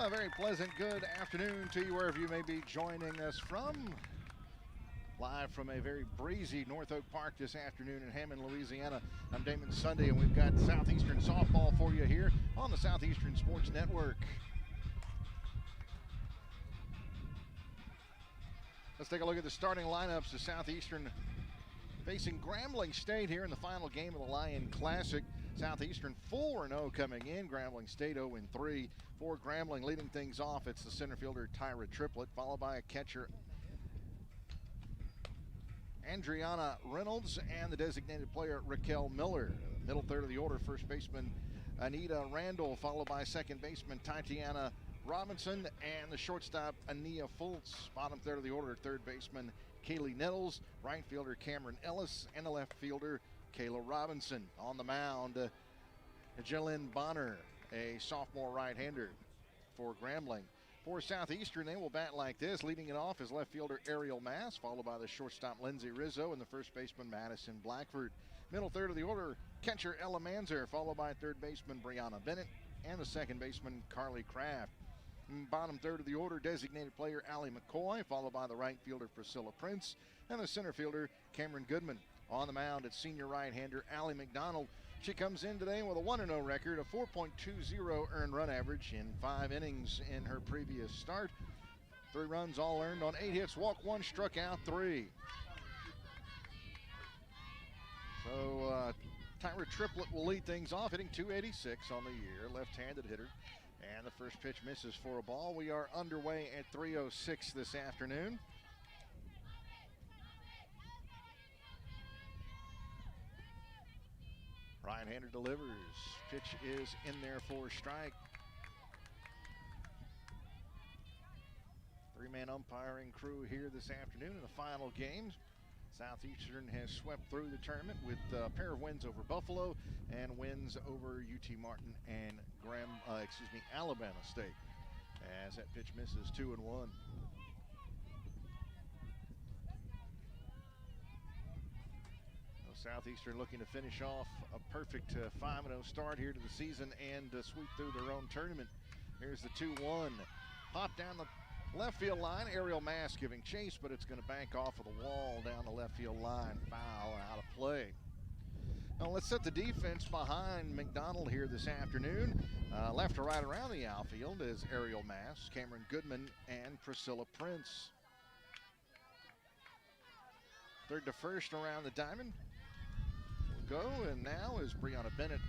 A very pleasant good afternoon to you wherever you may be joining us from. Live from a very breezy North Oak Park this afternoon in Hammond, Louisiana. I'm Damon Sunday, and we've got Southeastern Softball for you here on the Southeastern Sports Network. Let's take a look at the starting lineups of Southeastern facing Grambling State here in the final game of the Lion Classic. Southeastern 4-0 coming in. Grambling State 0-3. For Grambling, leading things off, it's the center fielder Tyra Triplett, followed by a catcher Andriana Reynolds and the designated player Raquel Miller. Middle third of the order, first baseman Anita Randall, followed by second baseman Tatiana Robinson and the shortstop Ania Fultz. Bottom third of the order, third baseman Kaylee Nettles, right fielder Cameron Ellis, and the left fielder Kayla Robinson. On the mound, Jalen Bonner, a sophomore right-hander for Grambling. For Southeastern, they will bat like this. Leading it off is left fielder Ariel Mass, followed by the shortstop Lindsey Rizzo and the first baseman Madison Blackford. Middle third of the order, catcher Ella Manzer, followed by third baseman Brianna Bennett and the second baseman Carly Kraft. Bottom third of the order, designated player Allie McCoy, followed by the right fielder Priscilla Prince and the center fielder Cameron Goodman. On the mound, it's senior right-hander Allie McDonald. She comes in today with a 1-0 record, a 4.20 earned run average in 5 innings in her previous start. 3 runs all earned on 8 hits, walked 1, struck out 3. So Tyra Triplett will lead things off, hitting .286 on the year, left-handed hitter. And the first pitch misses for a ball. We are underway at 3:06 this afternoon. Right-hander delivers. Pitch is in there for a strike. 3-man umpiring crew here this afternoon in the final game. Southeastern has swept through the tournament with a pair of wins over Buffalo and wins over UT Martin and Alabama State. As that pitch misses, 2-1. Southeastern looking to finish off a perfect 5-0 start here to the season and sweep through their own tournament. Here's the 2-1. Pop down the left field line. Ariel Mass giving chase, but it's going to bank off of the wall down the left field line. Foul, out of play. Now let's set the defense behind McDonald here this afternoon. Left to right around the outfield is Ariel Mass, Cameron Goodman, and Priscilla Prince. Third to first around the diamond. Go, and now is Brianna Bennett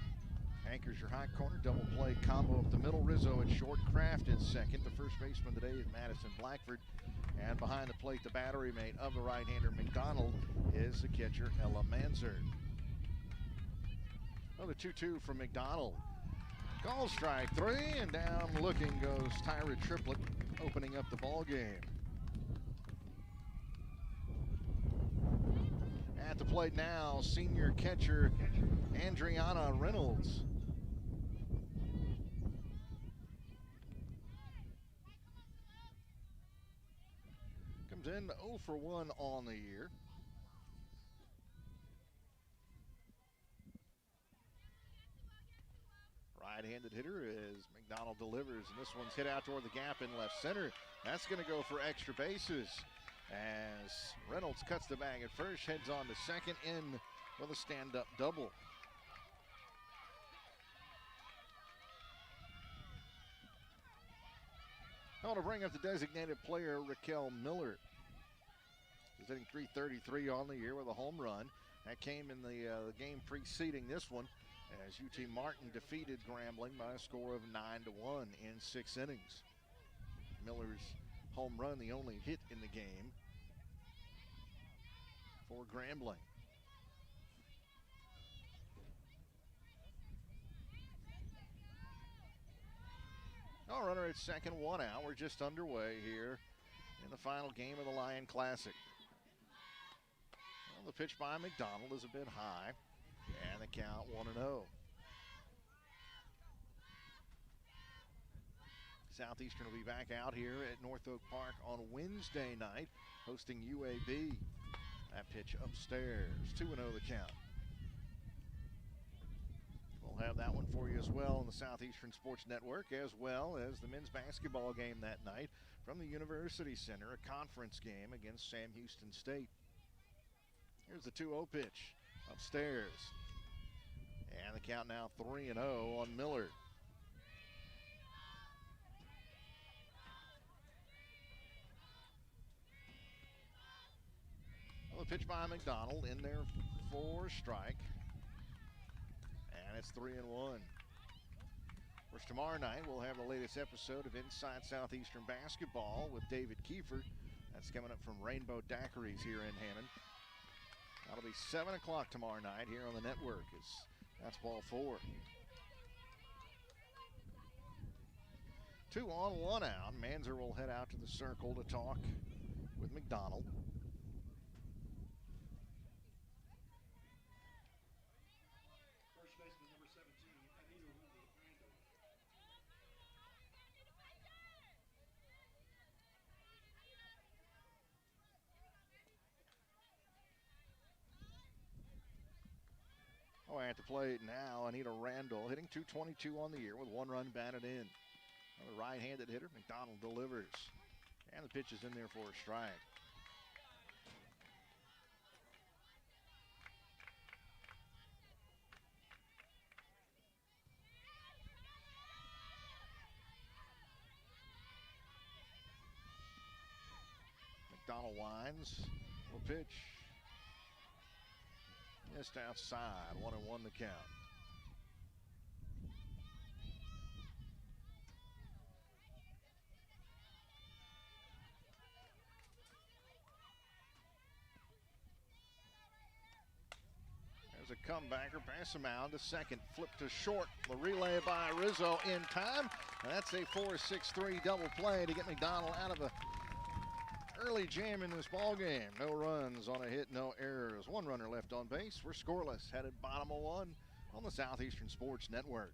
anchors your high corner, double play combo up the middle. Rizzo at short, Kraft at second. The first baseman today is Madison Blackford, and behind the plate, the battery mate of the right-hander McDonald is the catcher Ella Manzer. Another 2-2 from McDonald. Call strike 3, and down looking goes Tyra Triplett, opening up the ball game. At the plate now, senior catcher Andriana Reynolds. Comes in 0 for 1 on the year. Right-handed hitter as McDonald delivers, and this one's hit out toward the gap in left center. That's going to go for extra bases, as Reynolds cuts the bag at first, heads on to second, in with a stand-up double. I want to bring up the designated player, Raquel Miller. He's hitting .333 on the year with a home run. That came in the game preceding this one, as UT Martin defeated Grambling by a score of 9-1 in 6 innings. Miller's home run, the only hit in the game for Grambling. No runner at second, 1 out. We're just underway here in the final game of the Lion Classic. Well, the pitch by McDonald is a bit high, and the count 1-0. Southeastern will be back out here at North Oak Park on Wednesday night, hosting UAB. That pitch upstairs, 2-0 the count. We'll We'll have that one for you as well on the Southeastern Sports Network, as well as the men's basketball game that night from the University Center, a conference game against Sam Houston State. Here's the 2-0 pitch upstairs. And the count now 3-0 on Miller. Well, the pitch by McDonald in there for strike. And it's 3-1. Of course, tomorrow night we'll have the latest episode of Inside Southeastern Basketball with David Kiefer. That's coming up from Rainbow Daiquiris here in Hammond. That'll be 7 o'clock tomorrow night here on the network. That's ball 4. 2 on, 1 out. Manzer will head out to the circle to talk with McDonald. Oh, at the plate now, Anita Randall hitting .222 on the year with 1 run batted in. Another right-handed hitter, McDonald delivers. And the pitch is in there for a strike. McDonald winds, little pitch. Just outside, 1-1 the count. There's a comebacker, pass the mound to second, flip to short. The relay by Rizzo in time. And that's a 4-6-3 double play to get McDonald out of a early jam in this ball game. No runs on a hit, no errors. 1 runner left on base. We're scoreless, headed bottom of 1 on the Southeastern Sports Network.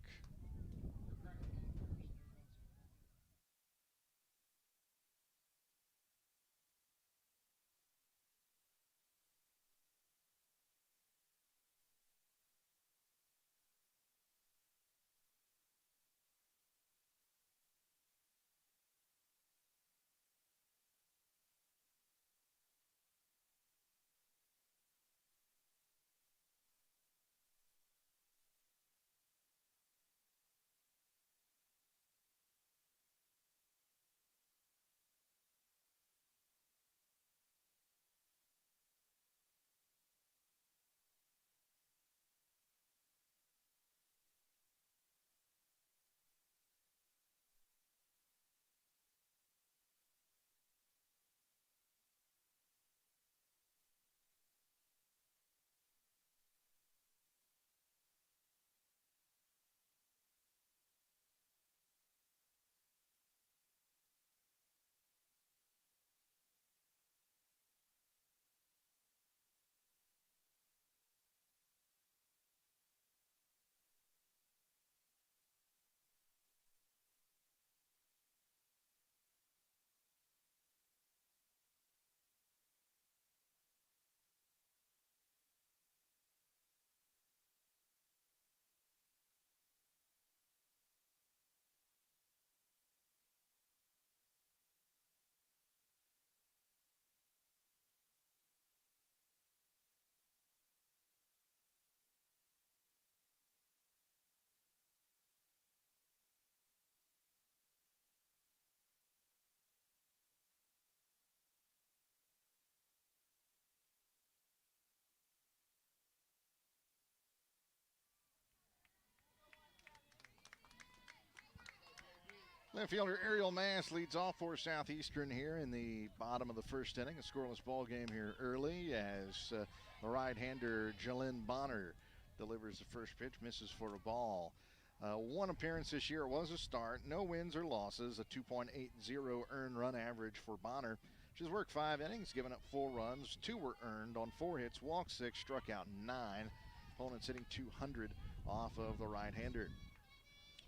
Left fielder Ariel Mass leads off for Southeastern here in the bottom of the first inning. A scoreless ball game here early as the right-hander Jalen Bonner delivers the first pitch, misses for a ball. 1 appearance this year was a start. No wins or losses. A 2.80 earned run average for Bonner. She's worked 5 innings, given up 4 runs. 2 were earned on 4 hits, walked 6, struck out 9. Opponents hitting .200 off of the right-hander.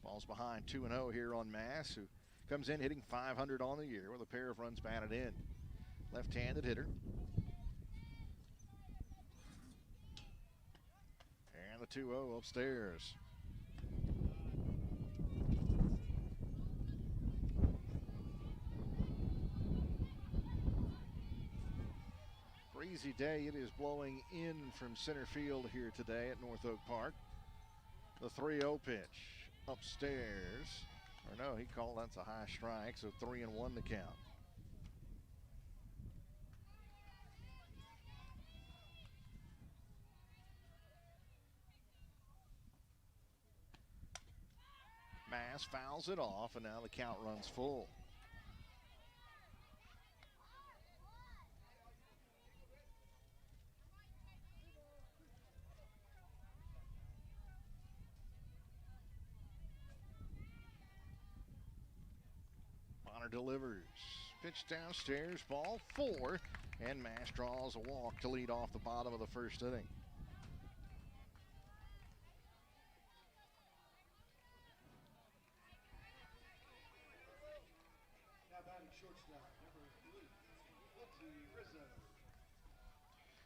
Falls behind 2-0 here on Mass, who comes in hitting .500 on the year with a pair of runs batted in. Left-handed hitter. And the 2-0 upstairs. hazy day. It is blowing in from center field here today at North Oak Park. The 3-0 pitch upstairs. Or no, he called that's a high strike, so 3-1 to count. Mass fouls it off, and now the count runs full. Bonner delivers. Pitch downstairs, ball 4, and Mass draws a walk to lead off the bottom of the first inning.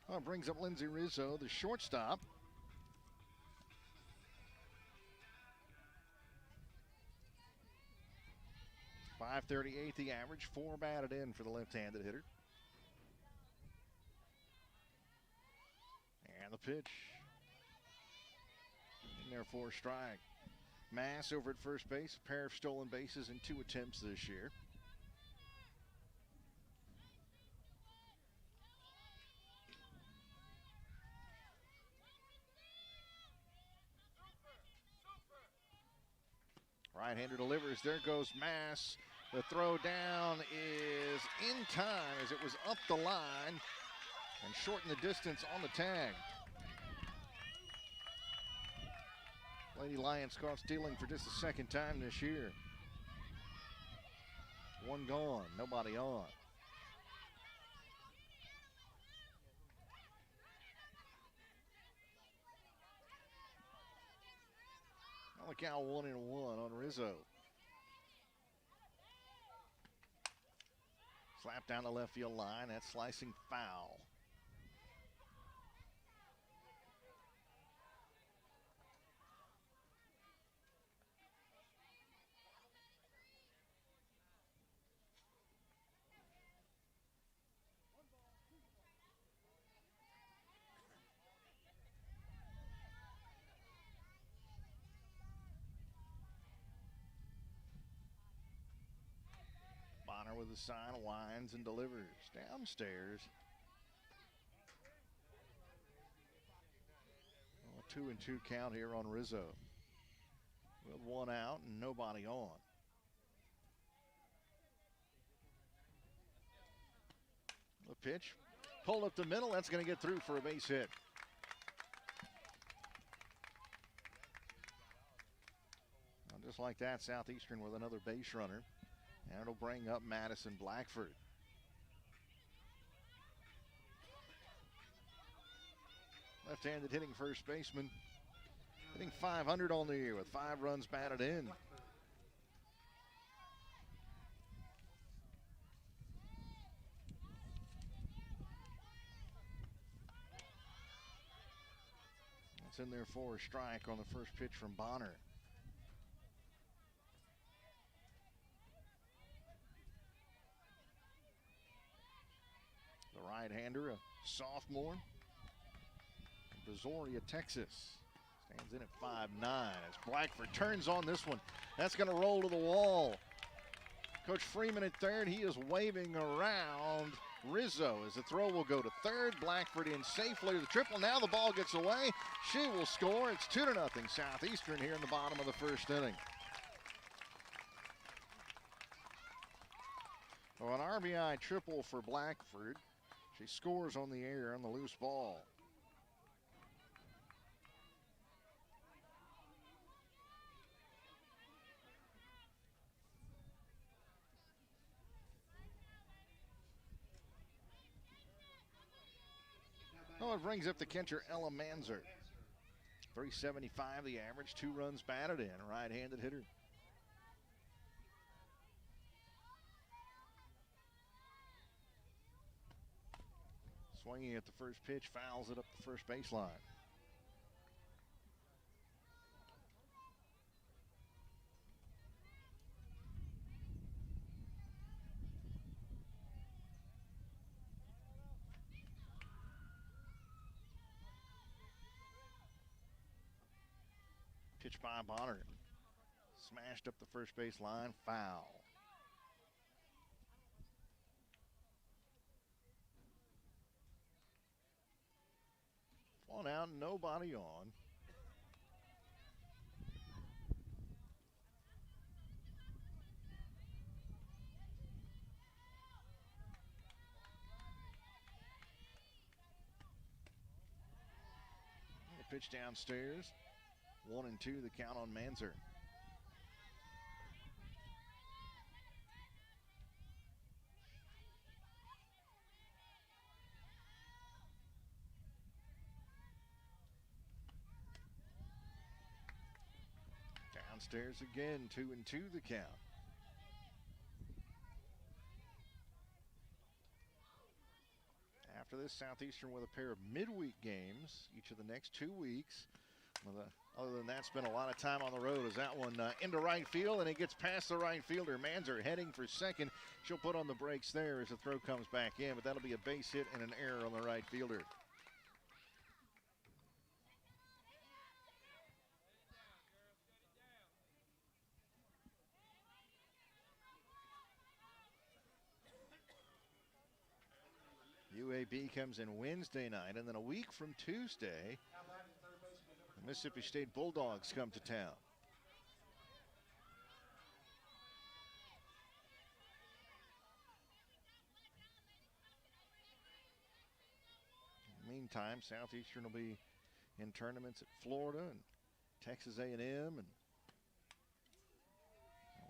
Well, it brings up Lindsey Rizzo, the shortstop. .538 the average, 4 batted in for the left-handed hitter. And the pitch. In there for a strike. Mass over at first base, a pair of stolen bases in 2 attempts this year. Right-hander delivers. There goes Mass. The throw down is in time as it was up the line and shortened the distance on the tag. Lady Lions caught stealing for just the second time this year. 1 gone, nobody on. The count 1-1 on Rizzo. Slap down the left field line. That's slicing foul. Bonner with the sign, winds and delivers downstairs. 2-2 count here on Rizzo. With 1 out and nobody on. The pitch pulled up the middle. That's going to get through for a base hit. Well, just like that, Southeastern with another base runner. And it'll bring up Madison Blackford. Left-handed hitting first baseman. Hitting .500 on the year with 5 runs batted in. That's in there for a strike on the first pitch from Bonner. The right-hander, a sophomore, Brazoria, Texas, stands in at 5'9" as Blackford turns on this one. That's going to roll to the wall. Coach Freeman at third. He is waving around Rizzo as the throw will go to third. Blackford in safely to the triple. Now the ball gets away. She will score. It's 2-0 Southeastern here in the bottom of the first inning. Well, an RBI triple for Blackford. She scores on the air on the loose ball. Oh, it brings up the catcher, Ella Manzer. 375 the average, 2 runs batted in, right-handed hitter. Swinging at the first pitch, fouls it up the first baseline. Pitch by Bonner. Smashed up the first base line. Foul. One out, nobody on. The pitch downstairs. 1-2 the count on Manzer. Downstairs again, 2-2 the count. After this, Southeastern with a pair of midweek games each of the next 2 weeks. Other than that, spent a lot of time on the road as that one into right field, and it gets past the right fielder. Manzer heading for second. She'll put on the brakes there as the throw comes back in, but that'll be a base hit and an error on the right fielder. UAB comes in Wednesday night, and then a week from Tuesday, the Mississippi State Bulldogs come to town. In the meantime, Southeastern will be in tournaments at Florida and Texas A&M, and that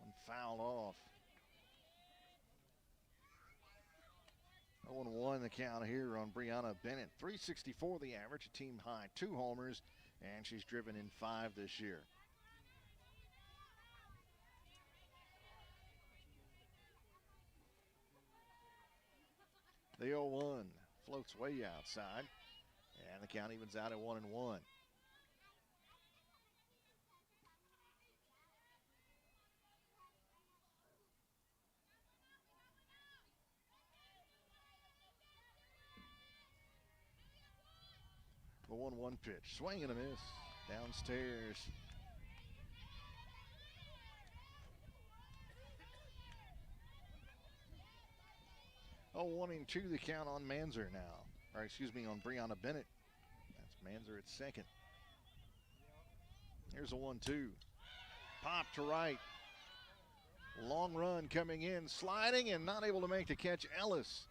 one fouled off. 0-1 the count here on Brianna Bennett. 364 the average, a team high, 2 homers, and she's driven in 5 this year. The 0-1 floats way outside, and the count evens out at 1-1. The 1-1 pitch, swing and a miss, downstairs. Oh, 1-2 the count on Manzer now. Or excuse me, on Brianna Bennett. That's Manzer at second. Here's a 1-2. Pop to right. Long run coming in, sliding and not able to make the catch. Ellis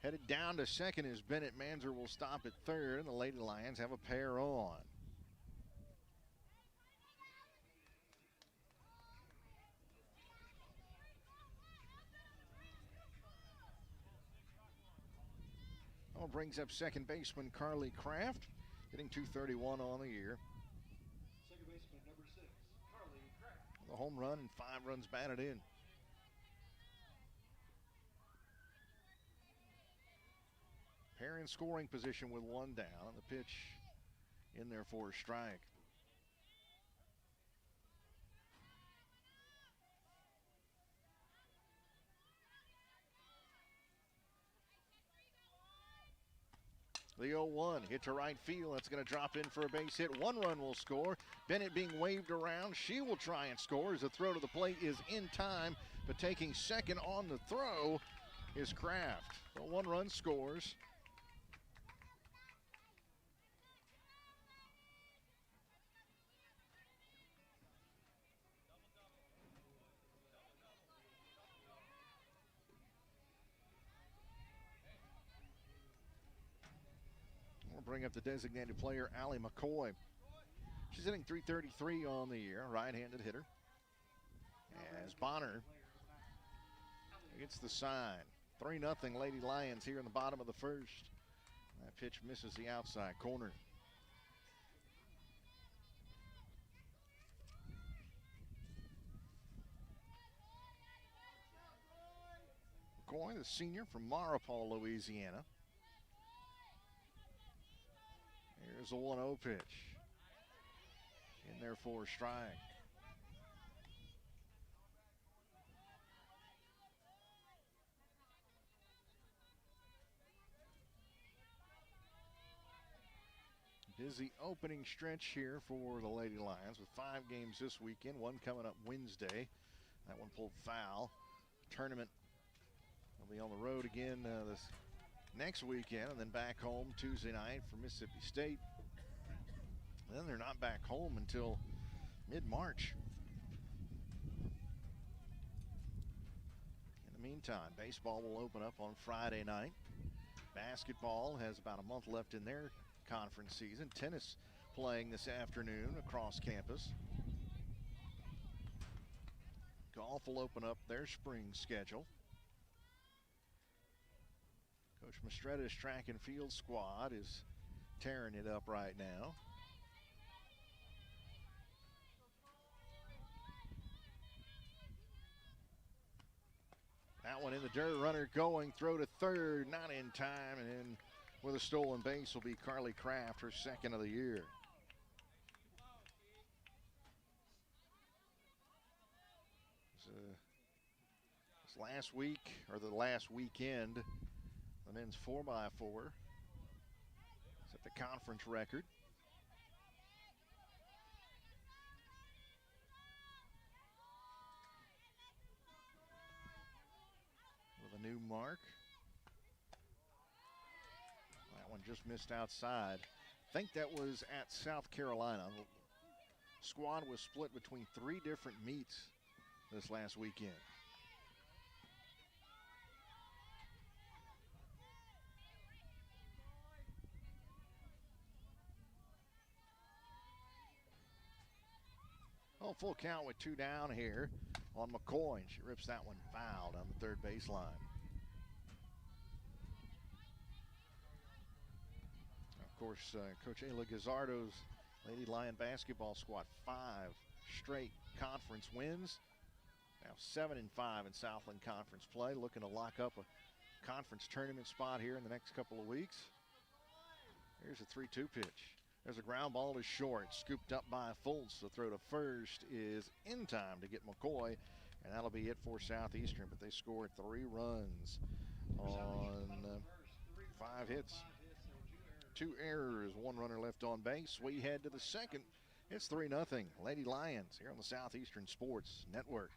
headed down to second as Bennett. Manzer will stop at third, and the Lady Lions have a pair on. Well, brings up second baseman Carly Kraft, hitting .231 on the year. Second baseman number 6, Carly Kraft. The home run and 5 runs batted in. Pair in scoring position with 1 down, and the pitch in there for a strike. The 0-1 hit to right field. That's going to drop in for a base hit. 1 run will score. Bennett being waved around. She will try and score as the throw to the plate is in time, but taking second on the throw is Kraft. The 1 run scores. Bring up the designated player, Allie McCoy. She's hitting .333 on the year, right-handed hitter. As Bonner gets the sign. 3-0 Lady Lions here in the bottom of the first. That pitch misses the outside corner. McCoy, the senior from Maripol, Louisiana. Here's a 1-0 pitch. In there for a strike. is the opening stretch here for the Lady Lions with 5 games this weekend, one coming up Wednesday. That one pulled foul. Tournament will be on the road again this next weekend, and then back home Tuesday night for Mississippi State. And then they're not back home until mid-March. In the meantime, baseball will open up on Friday night. Basketball has about a month left in their conference season. Tennis playing this afternoon across campus. Golf will open up their spring schedule. Coach Mastretta's track and field squad is tearing it up right now. That one in the dirt, runner going, throw to third, not in time, and in with a stolen base will be Carly Kraft, her second of the year. This last week, or the last weekend, the men's 4x4 set the conference record. With a new mark. That one just missed outside. I think that was at South Carolina. The squad was split between 3 different meets this last weekend. Oh, full count with 2 down here on McCoy. She rips that one foul down the third baseline. Of course, Coach Ayla Gazzardo's Lady Lion basketball squad, 5 straight conference wins. Now 7-5 in Southland Conference play, looking to lock up a conference tournament spot here in the next couple of weeks. Here's a 3-2 pitch. There's a ground ball to short, scooped up by Fultz. The throw to first is in time to get McCoy, and that'll be it for Southeastern, but they scored 3 runs on 5 hits. 2 errors, 1 runner left on base. We head to the second. It's 3-0 Lady Lions here on the Southeastern Sports Network.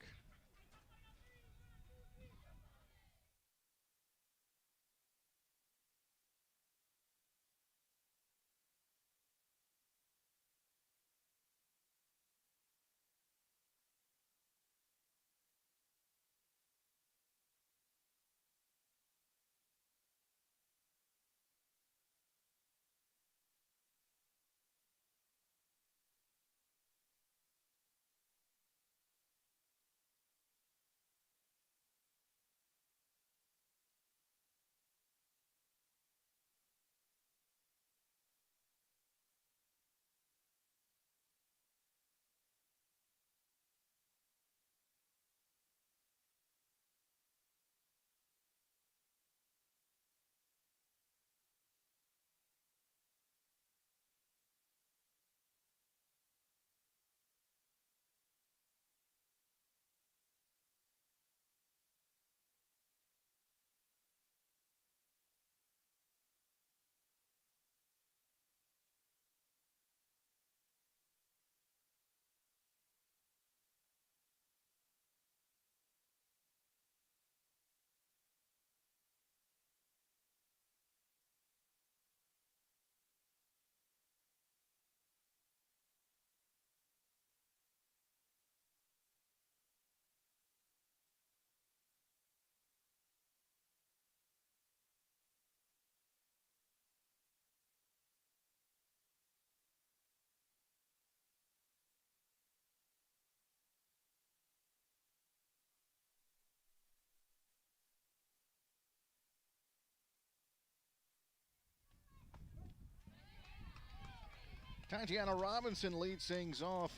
Tatiana Robinson leads things off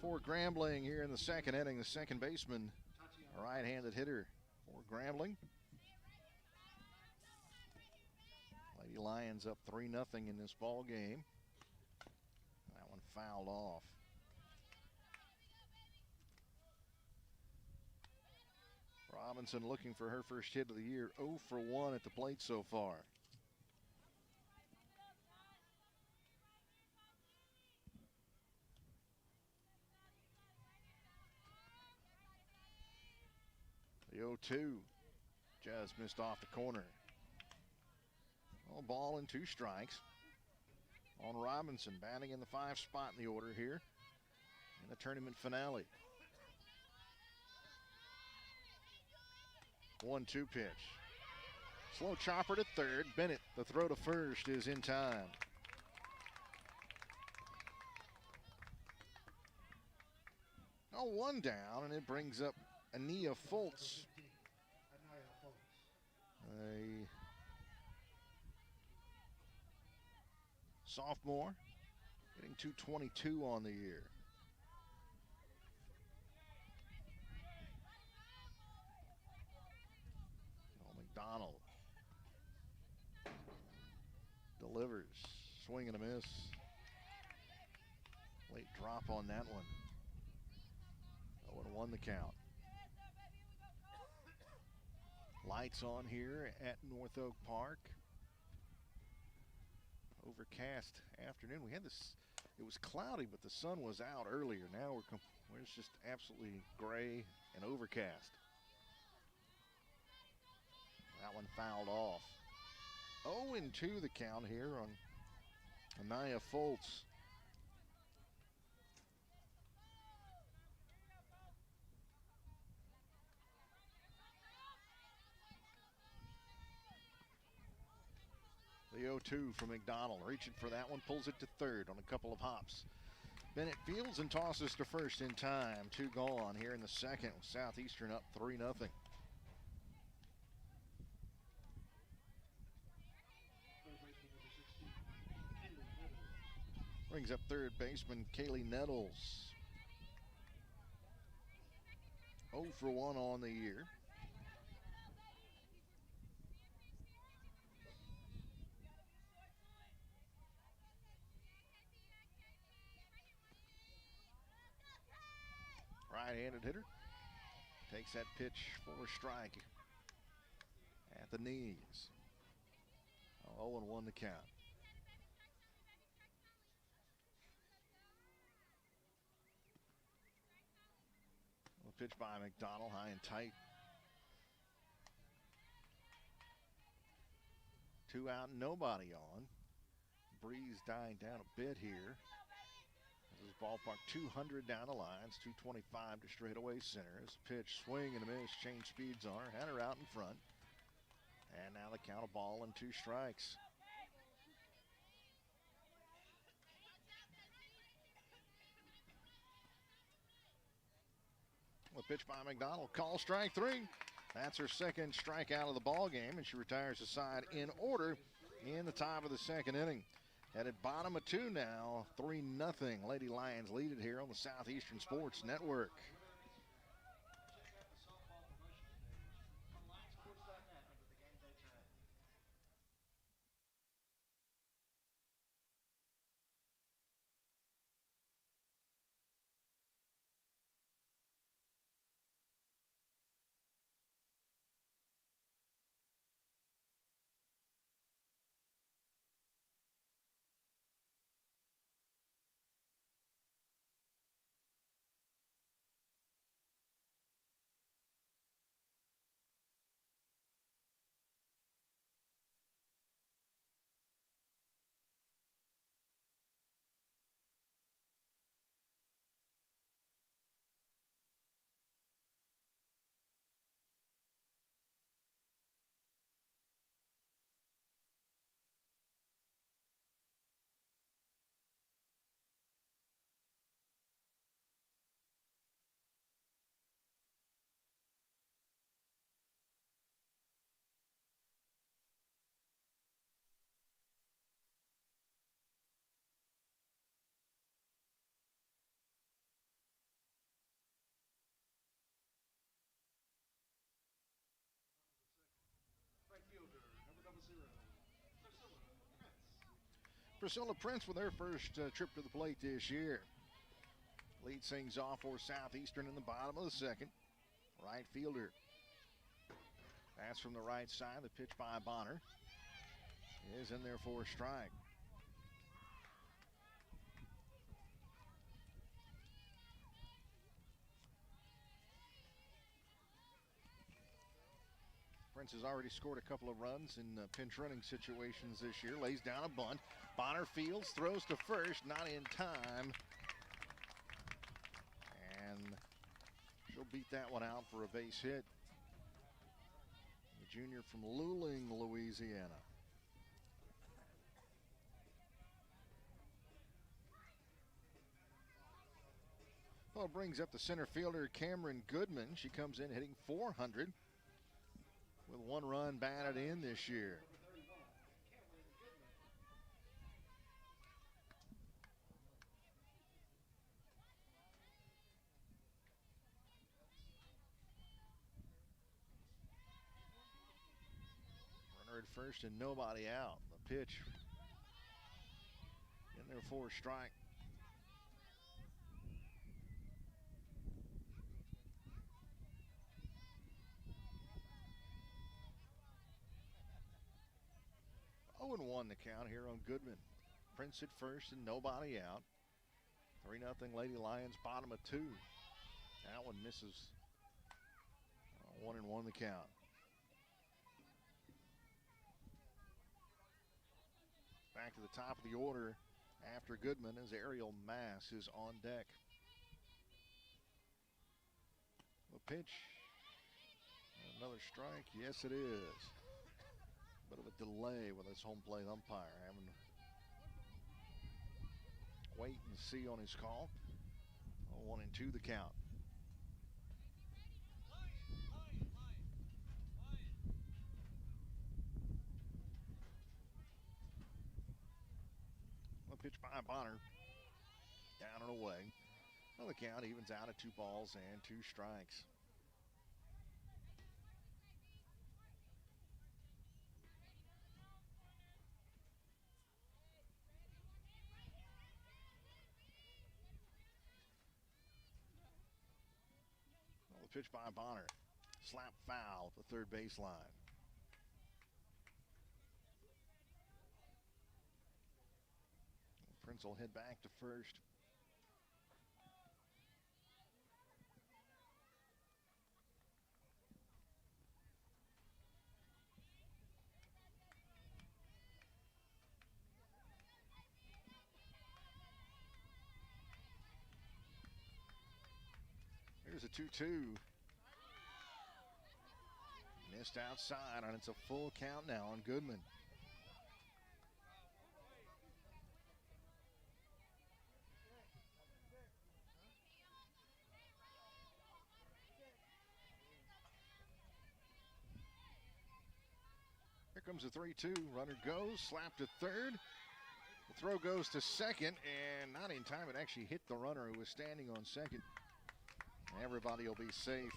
for Grambling here in the second inning. The second baseman, a right-handed hitter for Grambling. Lady Lions up 3-0 in this ball game. That one fouled off. Robinson looking for her first hit of the year, 0 for 1 at the plate so far. The 0-2 just missed off the corner. Well, ball and 2 strikes on Robinson, batting in the 5 spot in the order here in the tournament finale. 1-2 pitch. Slow chopper to third. Bennett, the throw to first is in time. Oh, 1 down, and it brings up Ania Foltz. A sophomore, getting 222 on the year. McDonald delivers, swing and a miss. Late drop on that one. 0-1 the count. Lights on here at North Oak Park. Overcast afternoon. We had this, it was cloudy, but the sun was out earlier. Now it's just absolutely gray and overcast. That one fouled off. 0-2 the count here on Ania Foltz. The 0-2 from McDonald, reaching for that one, pulls it to third on a couple of hops. Bennett fields and tosses to first in time. 2 gone here in the second, with Southeastern up 3-0. Brings up third baseman Kaylee Nettles. 0 for 1 on the year. Right-handed hitter. Takes that pitch for a strike at the knees. 0-1 the count. Pitch by McDonald, high and tight. 2 out, nobody on. Breeze dying down a bit here. This is ballpark 200 down the lines, 225 to straightaway center. As pitch, swing and a miss, change speeds on her, had her out in front. And now the count, a ball and 2 strikes. The pitch by McDonald, call strike 3. That's her second strikeout of the ball game, and she retires the side in order in the top of the second inning. At bottom of 2 now, 3-0. Lady Lions lead it here on the Southeastern Sports Network. Priscilla Prince with her first trip to the plate this year. Leads things off for Southeastern in the bottom of the second. Right fielder. Pass from the right side. The pitch by Bonner is in there for a strike. Prince has already scored a couple of runs in pinch running situations this year. Lays down a bunt. Bonner fields, throws to first, not in time. And she'll beat that one out for a base hit. The junior from Luling, Louisiana. Well, it brings up the center fielder, Cameron Goodman. She comes in hitting .400 with 1 run batted in this year. Runner at first and nobody out. The pitch in there for a strike. Oh, and 1 the count here on Goodman. Prince at first and nobody out. 3-0 Lady Lions, bottom of 2. That one misses. 1-1 the count. Back to the top of the order after Goodman as Ariel Mass is on deck. The pitch. Another strike. Yes, it is. Bit of a delay with his home plate umpire having to wait and see on his call. 1-2 the count. A pitch by Bonner. Down and away. Well, the count evens out at 2 balls and 2 strikes. Pitch by Bonner. Slap foul at the third baseline. Prince will head back to first. Here's a 2-2. Missed outside, and it's a full count now on Goodman. Here comes the 3-2. Runner goes, slap to third. The throw goes to second, and not in time. It actually hit the runner who was standing on second. Everybody will be safe.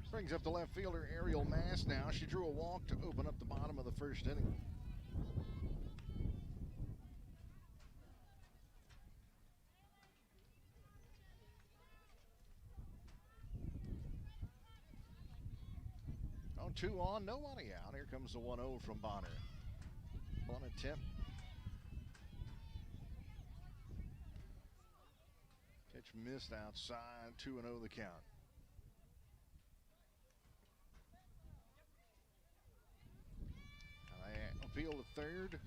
Brings up the left fielder, Ariel Mass now. She drew a walk to open up the bottom of the first inning. On 2 on, nobody out. Here comes the 1-0 from Bonner. One attempt. Pitch missed outside, 2-0 the count. Appeal to third.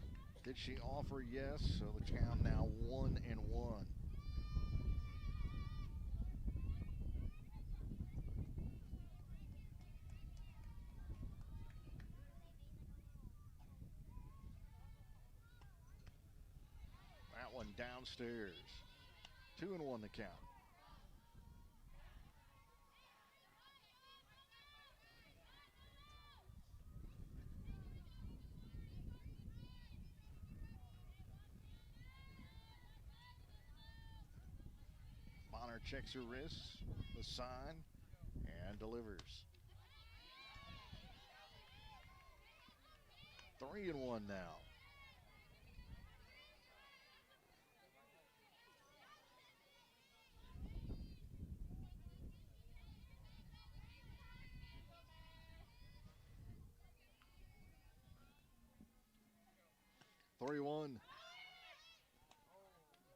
Did she offer? Yes. So the count now 1-1. That one downstairs. 2-1 the count. Bonner checks her wrists, the sign, and delivers. 3-1 now.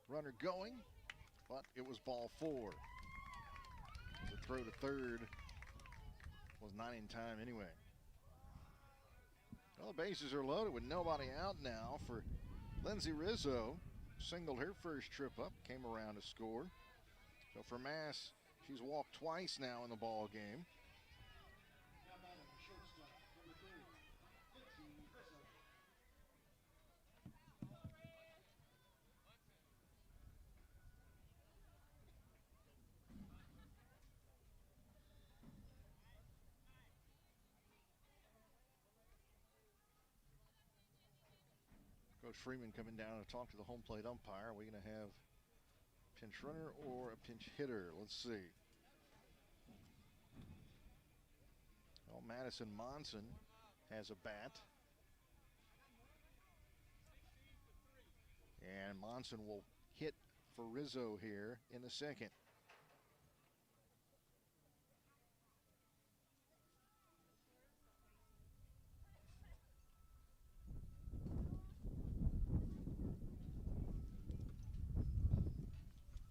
Runner going, but it was ball 4. The throw to third was not in time anyway. Well, the bases are loaded with nobody out now for Lindsay Rizzo. Singled her first trip up, came around to score. So for Mass, she's walked twice now in the ball game. Now batting shortstop, number 3, Lindsay Rizzo. Coach Freeman coming down to talk to the home plate umpire. Are we going to have pinch runner or a pinch hitter? Let's see. Well, Madison Monson has a bat. And Monson will hit for Rizzo here in the second.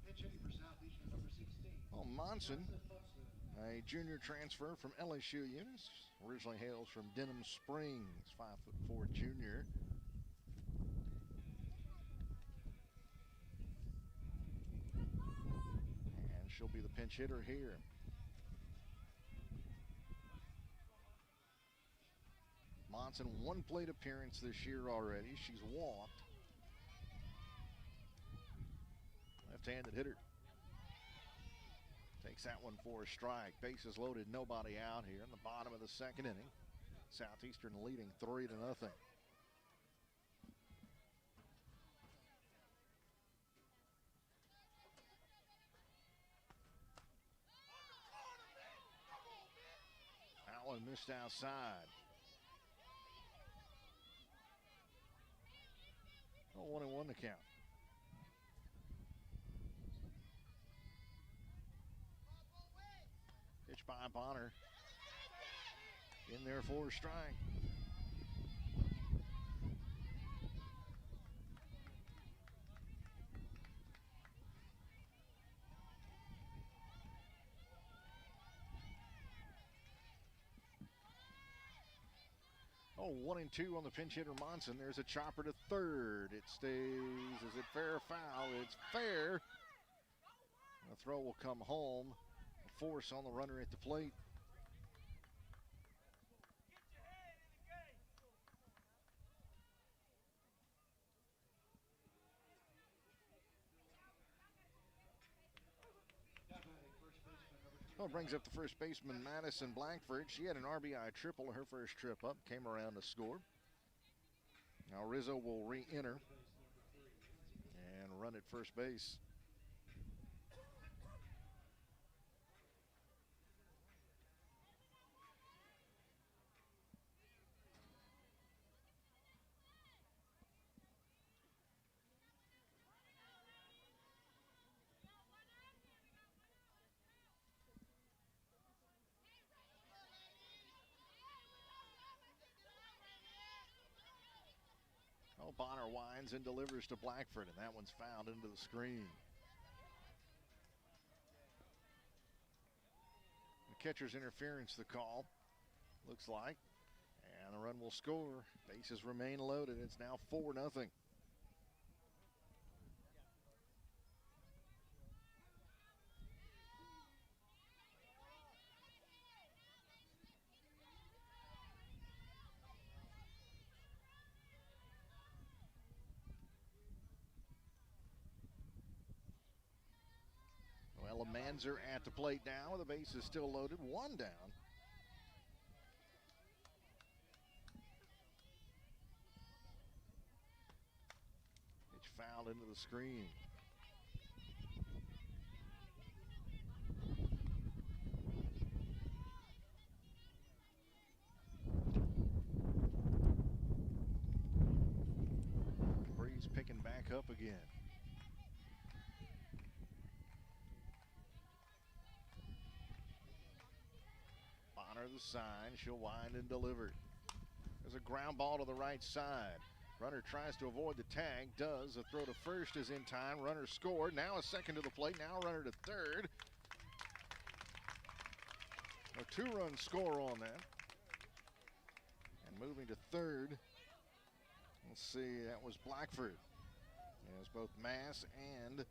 Pitch hitting for Southeastern, number 16. Well, Monson, a junior transfer from LSU Eunice, originally hails from Denham Springs, 5'4" junior. And she'll be the pinch hitter here. Monson, one plate appearance this year already. She's walked. Left-handed hitter. Takes that one for a strike. Bases loaded, nobody out here in the bottom of the second inning. Southeastern leading 3-0. That one missed outside. Oh, 1-1 to count. Pitch by Bonner. In there for a strike. Oh, 1-2 on the pinch hitter Monson. There's a chopper to third. It stays. Is it fair or foul? It's fair. The throw will come home. A force on the runner at the plate. Now batting first baseman, number 3. Well, brings up the first baseman, Madison Blackford. She had an RBI triple her first trip up. Came around to score. Now Rizzo will re-enter and run at first base. Oh, Bonner winds and delivers to Blackford, and that one's fouled into the screen. The catcher's interference, the call, looks like. And the run will score. Bases remain loaded. It's now 4-0. Well, Manzer at the plate now. The base is still loaded. One down. Pitch fouled into the screen. back up again. Bonner the sign. She'll wind and deliver. There's a ground ball to the right side. Runner tries to avoid the tag. Does. The throw to first is in time. Runner scored. Now a second to the plate. Now runner to third. A two-run score on that. And moving to third. Let's see, that was Blackford. As both Mass and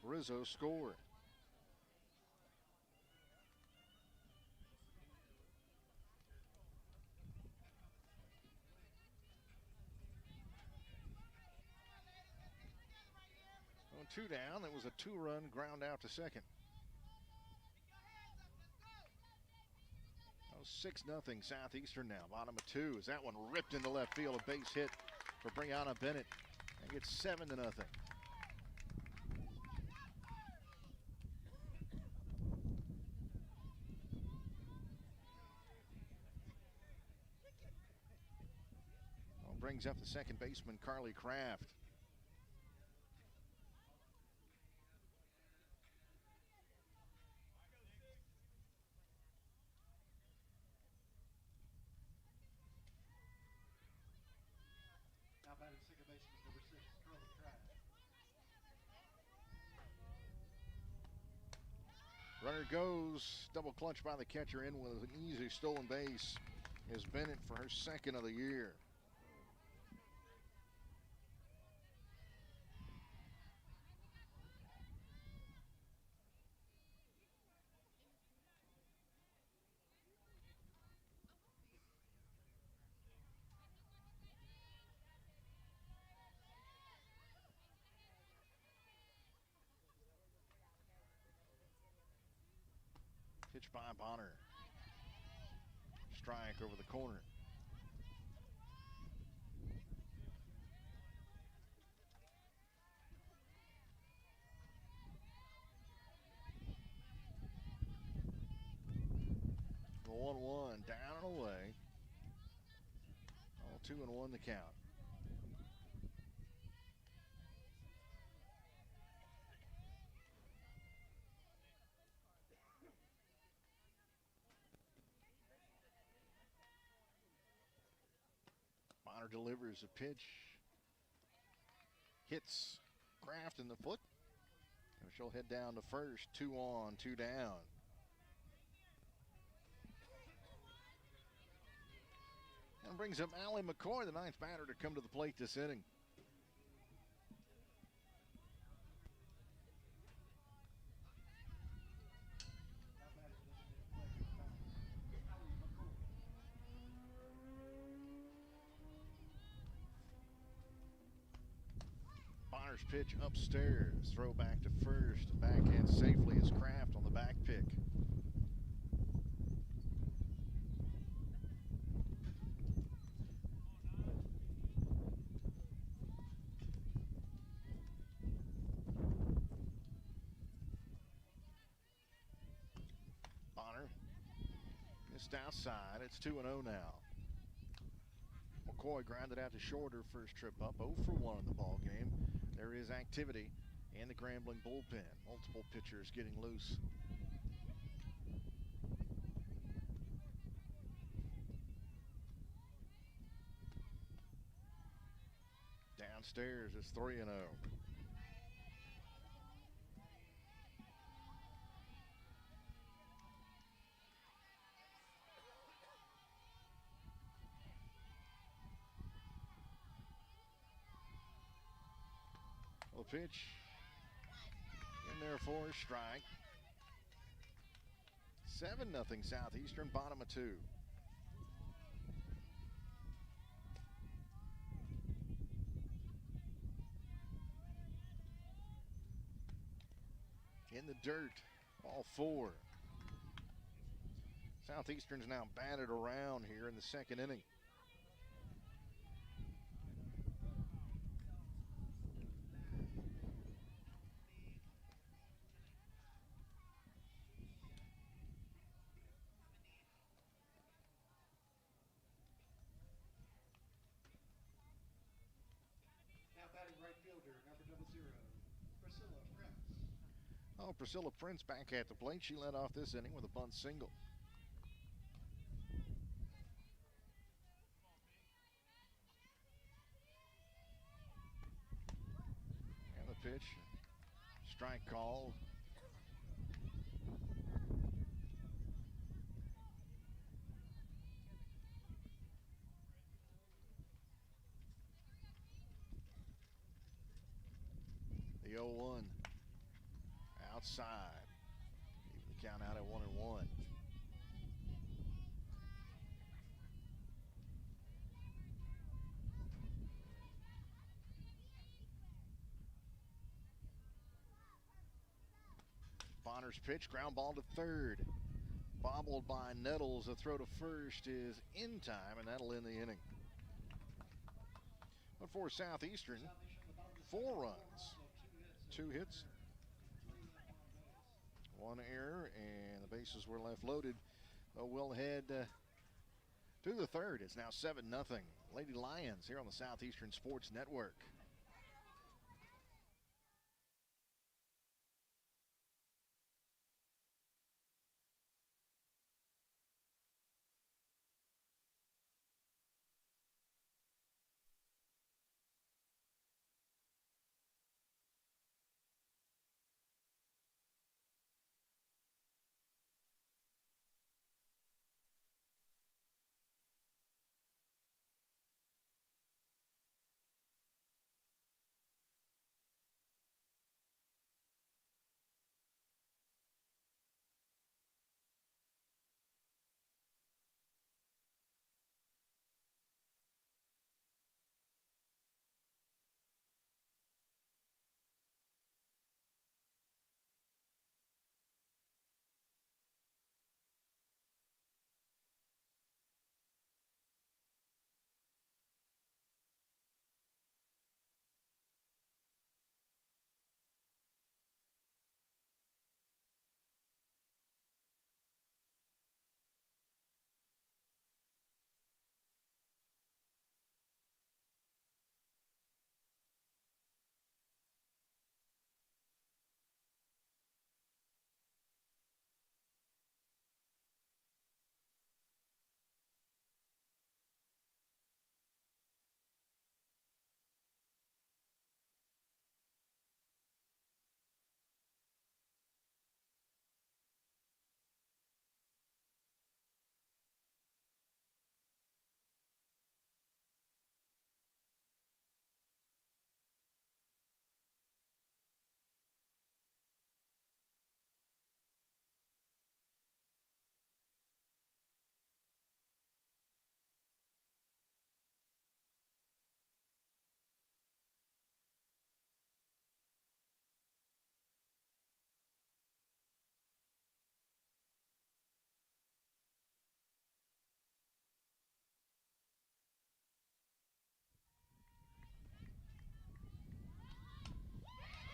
Rizzo scored. On two down, it was a two-run ground out to second. 6-0 Southeastern now. Bottom of two. As that one ripped into left field, a base hit for Brianna Bennett. And it's 7-0. Brings up the second baseman, Carly Kraft. Now batting second baseman number 6, Carly Kraft. Runner goes, double clutch by the catcher in with an easy stolen base is Bennett for her second of the year. Pitch by Bonner. Strike over the corner. The 1-1 down and away. All 2-1 the count. Bonner delivers a pitch. Hits Kraft in the foot. And she'll head down to first. 2 on, 2 down. And brings up Allie McCoy, the ninth batter, to come to the plate this inning. Bonner's pitch upstairs. Throw back to first. Backhand safely as Kraft on the back pick. Bonner missed outside. It's 2-0 now. McCoy grounded out to short her first trip up. 0 for 1 in the ball game. There is activity in the Grambling bullpen. Multiple pitchers getting loose. Downstairs, it's 3-0. The pitch in there for a strike. 7-0 Southeastern, bottom of 2. In the dirt, ball 4. Southeastern's now batted around here in the second inning. Now batting right fielder number Oh, Priscilla Prince back at the plate. She led off this inning with a bunt single. And the pitch, strike call. The 0-1 outside. Even the count out at 1-1. Bonner's pitch, ground ball to third. Bobbled by Nettles. A throw to first is in time, and that'll end the inning. But for Southeastern, 4 runs, 2 hits, 1 error, and the bases were left loaded. We'll head to the third. It's now 7-0. Lady Lions here on the Southeastern Sports Network.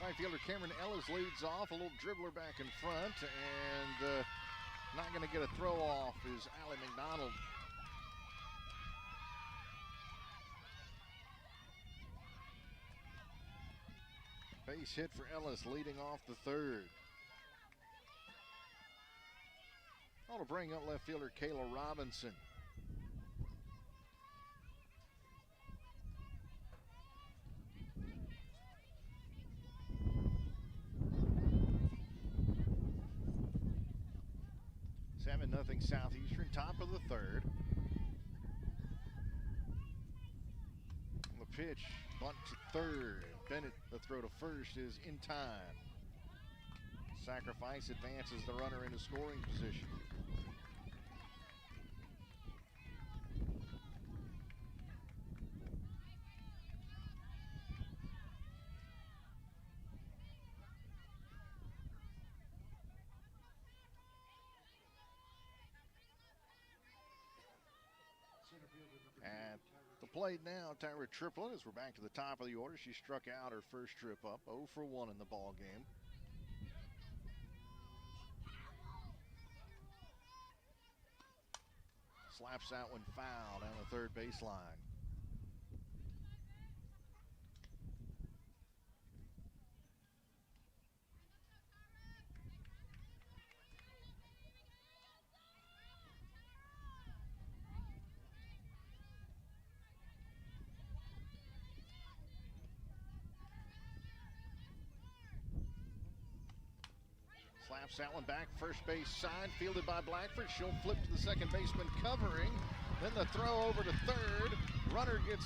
Right fielder Cameron Ellis leads off. A little dribbler back in front, and not going to get a throw off is Allie McDonald. Base hit for Ellis, leading off the third. To bring up left fielder Kayla Robinson. Nothing Southeastern, top of the third. The pitch, bunt to third. Bennett, the throw to first is in time. Sacrifice advances the runner into scoring position. At the plate now, Tyra Triplett, as we're back to the top of the order. She struck out her first trip up, 0 for 1 in the ball game. Slaps that one foul down the third baseline. Slaps that one back, first base side, fielded by Blackford. She'll flip to the second baseman covering. Then the throw over to third. Runner gets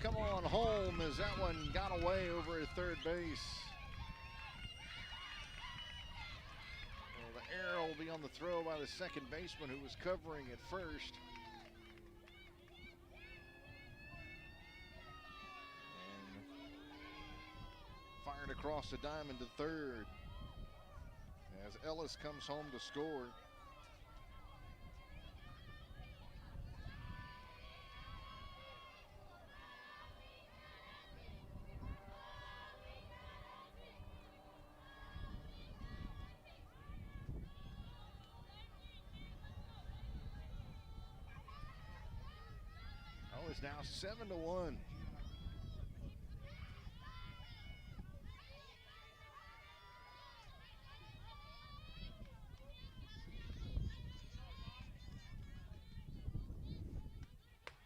come on home as that one got away over at third base. Well, the error will be on the throw by the second baseman who was covering at first. Fired across the diamond to third as Ellis comes home to score. Oh, it's now 7-1.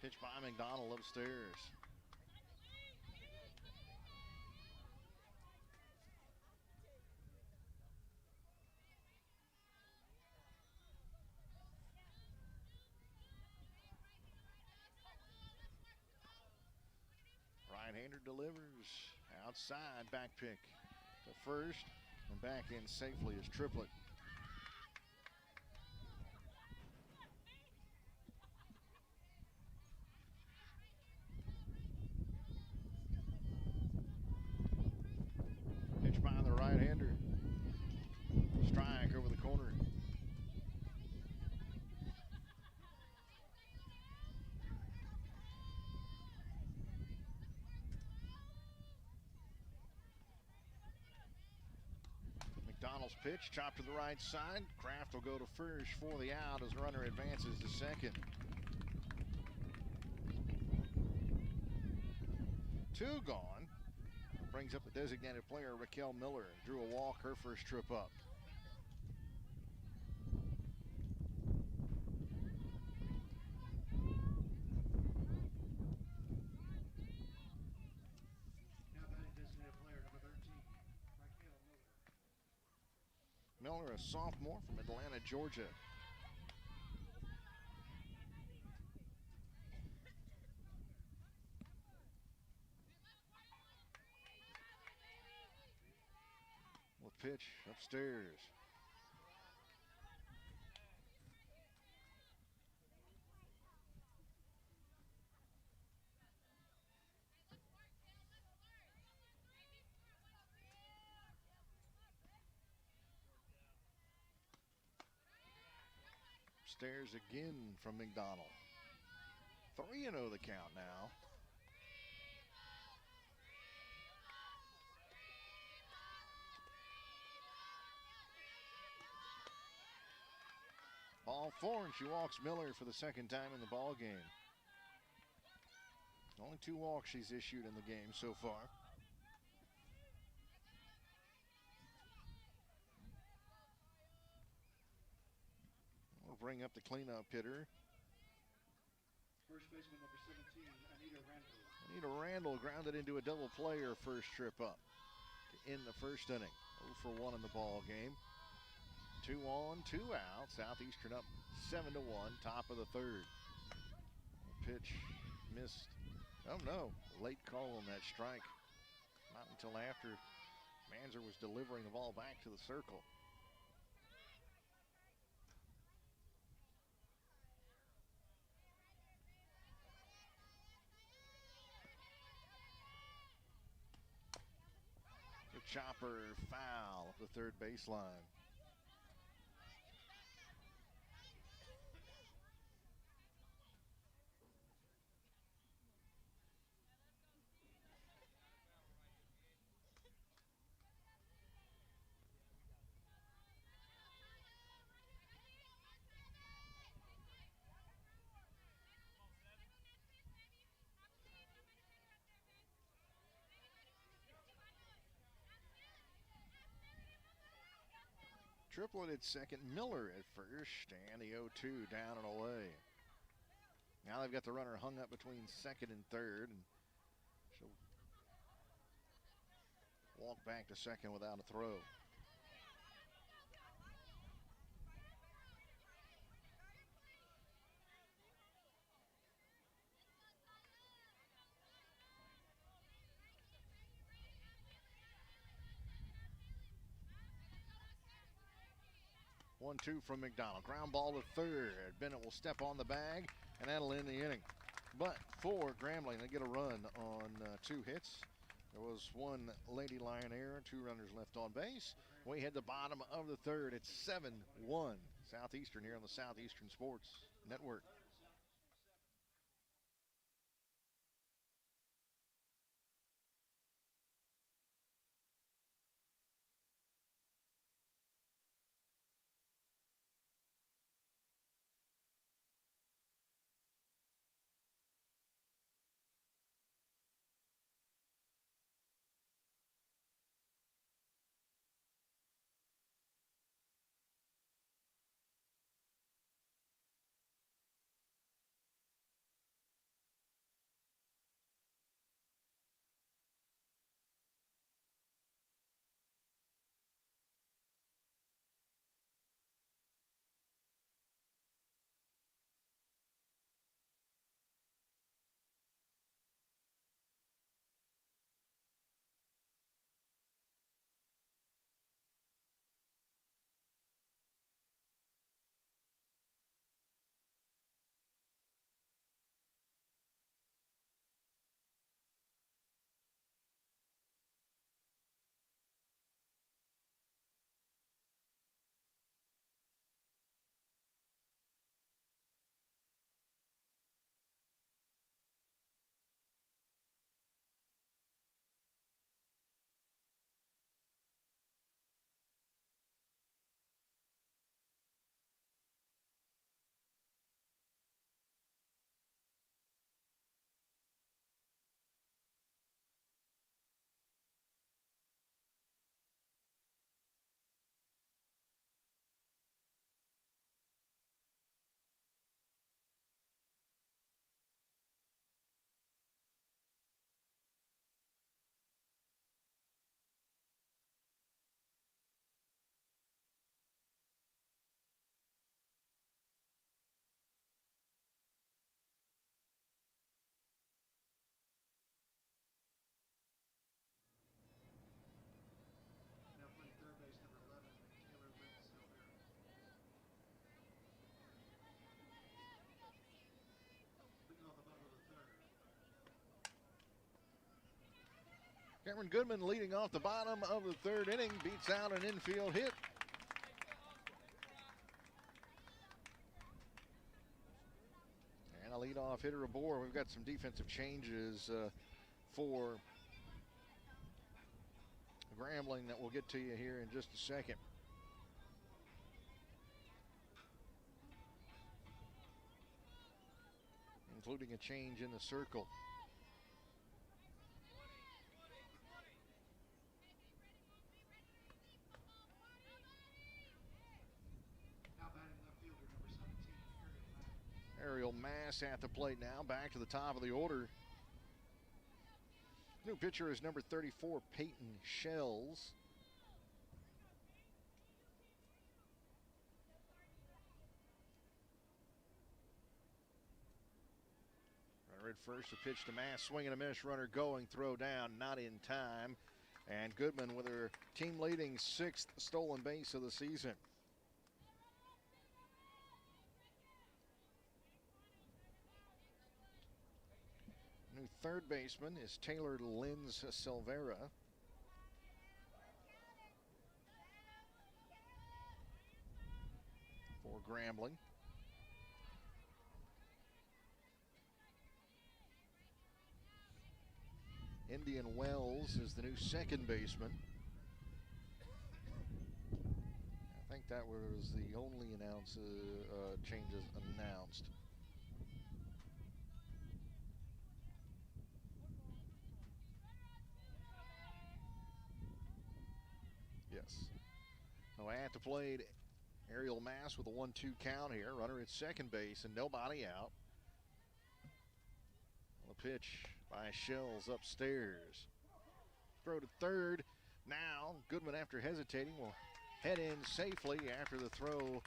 Pitch by McDonald upstairs. Right-hander delivers outside, back pick to first and back in safely as Triplett. Pitch by the right-hander. Strike over the corner. McDonald's pitch, chopped to the right side. Kraft will go to first for the out as the runner advances to second. 2 gone. Brings up the designated player, Raquel Miller. Drew a walk her first trip up. Now batting designated player number 13, Raquel Miller. Miller, a sophomore from Atlanta, Georgia. Pitch upstairs. Upstairs again from McDonald. 3-0 the count now. Ball 4, and she walks Miller for the second time in the ball game. Only 2 walks she's issued in the game so far. We'll bring up the cleanup hitter. First baseman number 17, Anita Randall. Anita Randall grounded into a double play her first trip up to end the first inning. 0 for 1 in the ball game. 2 on, 2 out. Southeastern up 7-1, top of the third. Pitch missed. Oh no, late call on that strike. Not until after Manzer was delivering the ball back to the circle. The chopper foul at the third baseline. Triplett at second, Miller at first, and the 0-2 down and away. Now they've got the runner hung up between second and third, and she'll walk back to second without a throw. 1-2 from McDonald. Ground ball to third. Bennett will step on the bag, and that'll end the inning. But for Grambling, they get a run on 2 hits. There was one Lady Lion error, 2 runners left on base. We hit the bottom of the third. It's 7-1 Southeastern here on the Southeastern Sports Network. Now playing third base, number 11, Taylor Lynn Silvera. Leading off the bottom of the third. Cameron Goodman leading off the bottom of the third inning, beats out an infield hit. And a leadoff hitter aboard. We've got some defensive changes for Grambling that we'll get to you here in just a second. Including a change in the circle. Now batting left fielder, number 17, Ariel Mass at the plate now, back to the top of the order. New pitcher is number 34, Peyton Shells. Runner at first, a pitch to Mass, swing and a miss, runner going, throw down, not in time. And Goodman with her team leading 6th stolen base of the season. New third baseman is Taylor Linz Silvera. For Grambling. Indian Wells is the new second baseman. I think that was the only changes announced. Yes. So at the plate, Ariel Mass with a 1-2 count here. Runner at second base and nobody out. The pitch by Shells upstairs. Throw to third. Now Goodman, after hesitating, will head in safely after the throw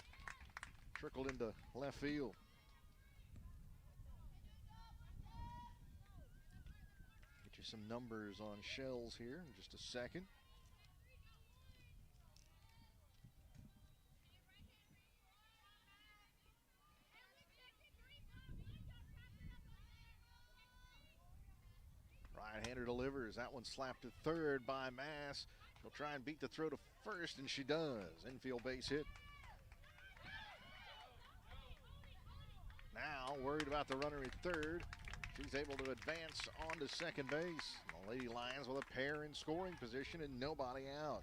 trickled into left field. Get you some numbers on Shells here in just a second. as that one slapped to third by Mass. She'll try and beat the throw to first, and she does. Infield base hit. Now worried about the runner at third. She's able to advance on to second base. The Lady Lions with a pair in scoring position and nobody out.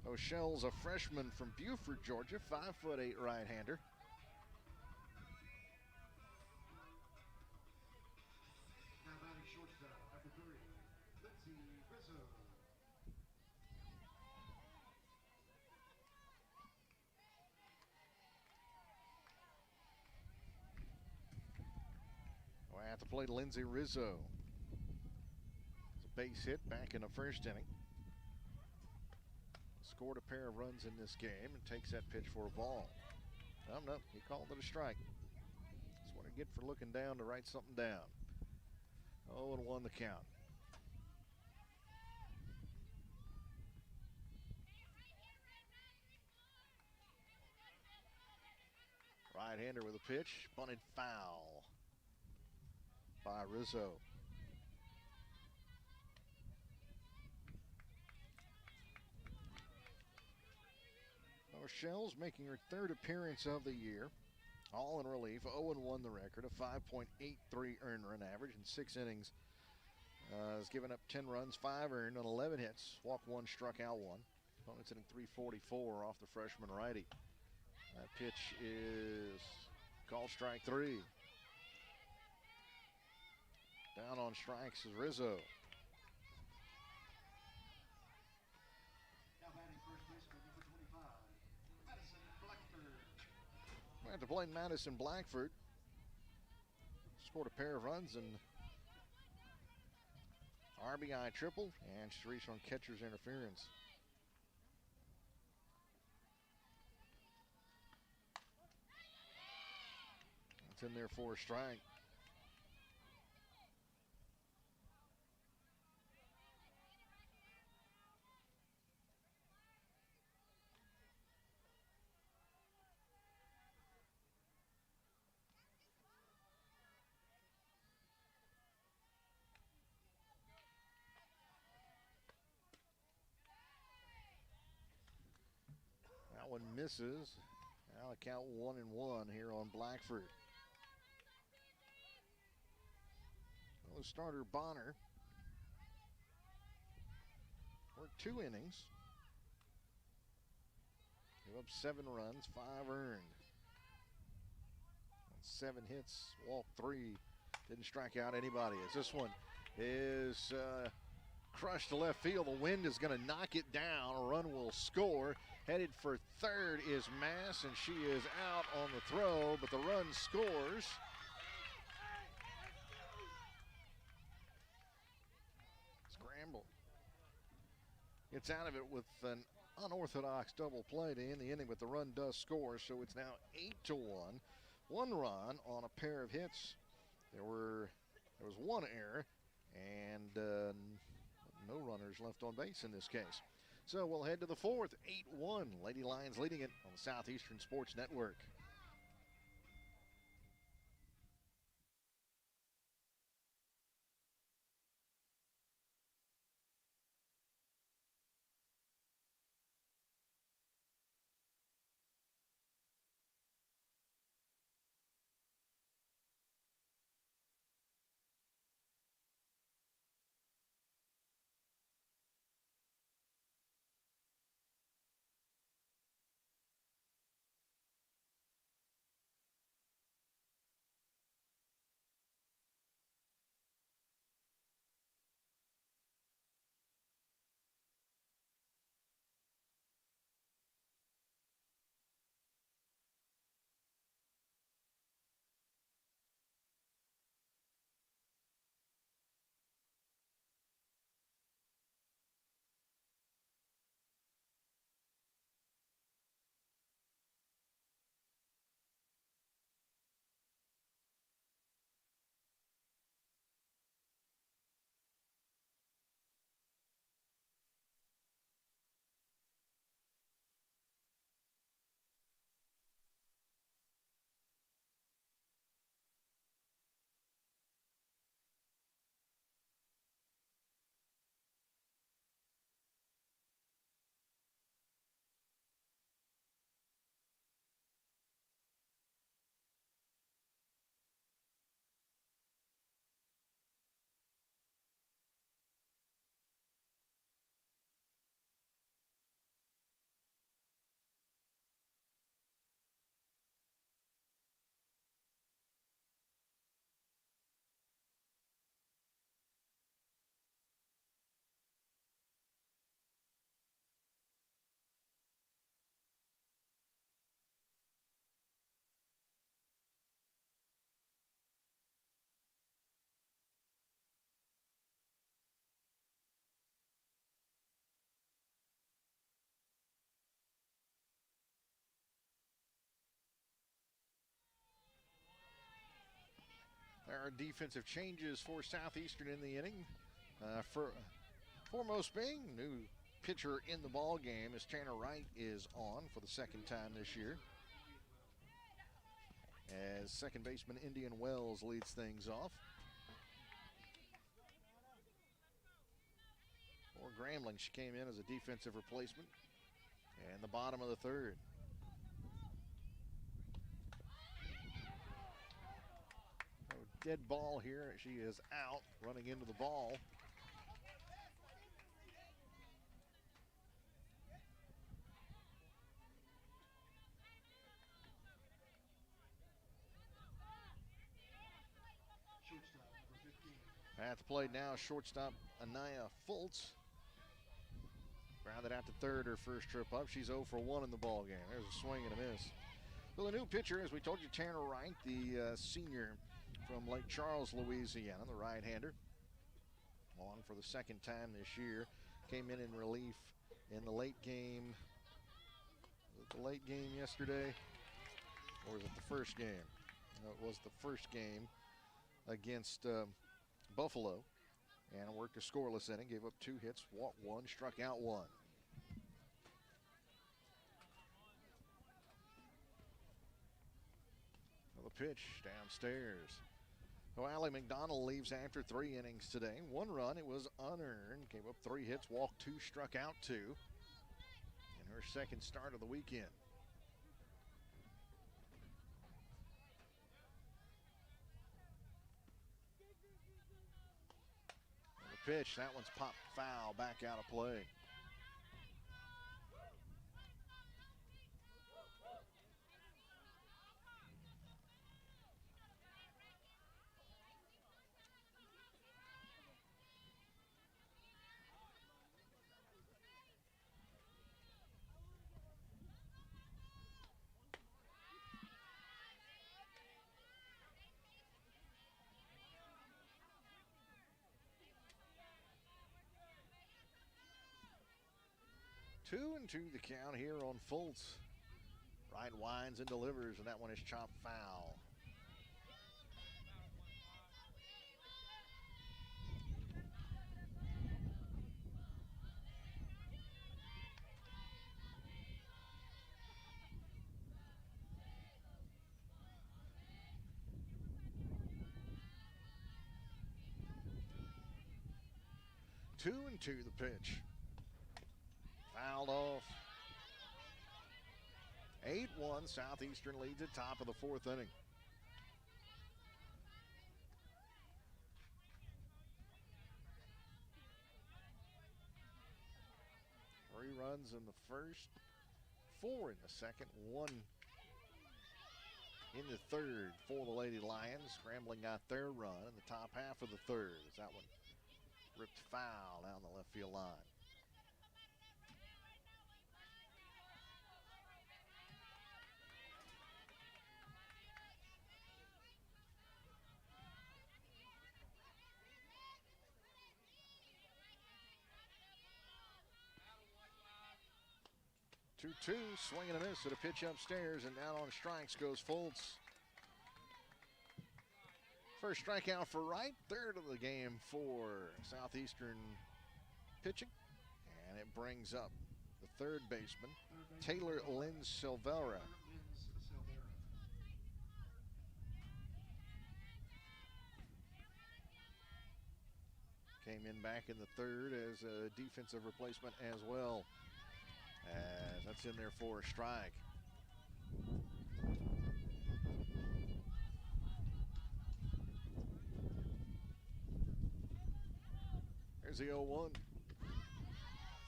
O'Shell's a freshman from Buford, Georgia, 5'8" right-hander. Now batting shortstop, number 3, Lindsay Rizzo. At the plate, Lindsay Rizzo. It's a base hit back in the first inning. Scored a pair of runs in this game and takes that pitch for a ball. Oh, no, he called it a strike. That's what I get for looking down to write something down. 0-1 the count. Right-hander with a pitch, bunted foul by Rizzo. Shell's making her third appearance of the year, all in relief. 0-1 the record, a 5.83 earned run average in 6 innings. Has given up 10 runs, 5 earned on 11 hits, walked 1, struck out 1. Opponent's hitting .344 off the freshman righty. That pitch is called strike 3. Down on strikes is Rizzo. Now batting first baseman, number 25, Madison Blackford. At the plate, Madison Blackford scored a pair of runs and RBI triple, and she's reached on catcher's interference. That's in there for a strike. That one misses. Now the count 1-1 here on Blackford. Well, the starter Bonner worked 2 innings. Gave up 7 runs, 5 earned. 7 hits, walked 3. Didn't strike out anybody. As this one is crushed to left field. The wind is going to knock it down. A run will score. Headed for third is Mass, and she is out on the throw, but the run scores. Scramble. Gets out of it with an unorthodox double play to end the inning, but the run does score, so it's now 8-1. 1 run on a pair of hits. There was 1 error and no runners left on base in this case. So we'll head to the 4th, 8-1. Lady Lions leading it on the Southeastern Sports Network. Our defensive changes for Southeastern in the inning. Foremost being new pitcher in the ball game as Tanner Wright is on for the second time this year. As second baseman Indian Wells leads things off. For Grambling, she came in as a defensive replacement. And the bottom of the third. A dead ball here. She is out, running into the ball. At the plate now, shortstop Anaya Fultz. Grounded out to third her first trip up. She's 0 for 1 in the ball game. There's a swing and a miss. So the new pitcher, as we told you, Tanner Wright, the senior from Lake Charles, Louisiana, the right-hander. On for the second time this year. Came in relief in the late game. Was it the late game yesterday? Or was it the first game? No, it was the first game against Buffalo. And worked a scoreless inning, gave up 2 hits, walked 1, struck out 1. The pitch downstairs. So Allie McDonald leaves after 3 innings today. 1 run, it was unearned. Gave up 3 hits, walked 2, struck out 2. In her second start of the weekend. Pitch, that one's popped foul, back out of play. Two and 2 the count here on Fultz. Right winds and delivers, and that one is chopped foul. Two and 2 the pitch. Fouled off. 8-1, Southeastern leads at top of the 4th inning. Three runs in the first, 4 in the second, 1 in the third for the Lady Lions. Grambling got their run in the top half of the third as that one ripped foul down the left field line. Two, swing and a miss at a pitch upstairs, and down on strikes goes Fultz. First strikeout for Wright, 3rd of the game for Southeastern pitching, and it brings up the 3rd baseman, Taylor Lynn Silvera. Came in back in the 3rd as a defensive replacement as well. As that's in there for a strike. There's the 0-1.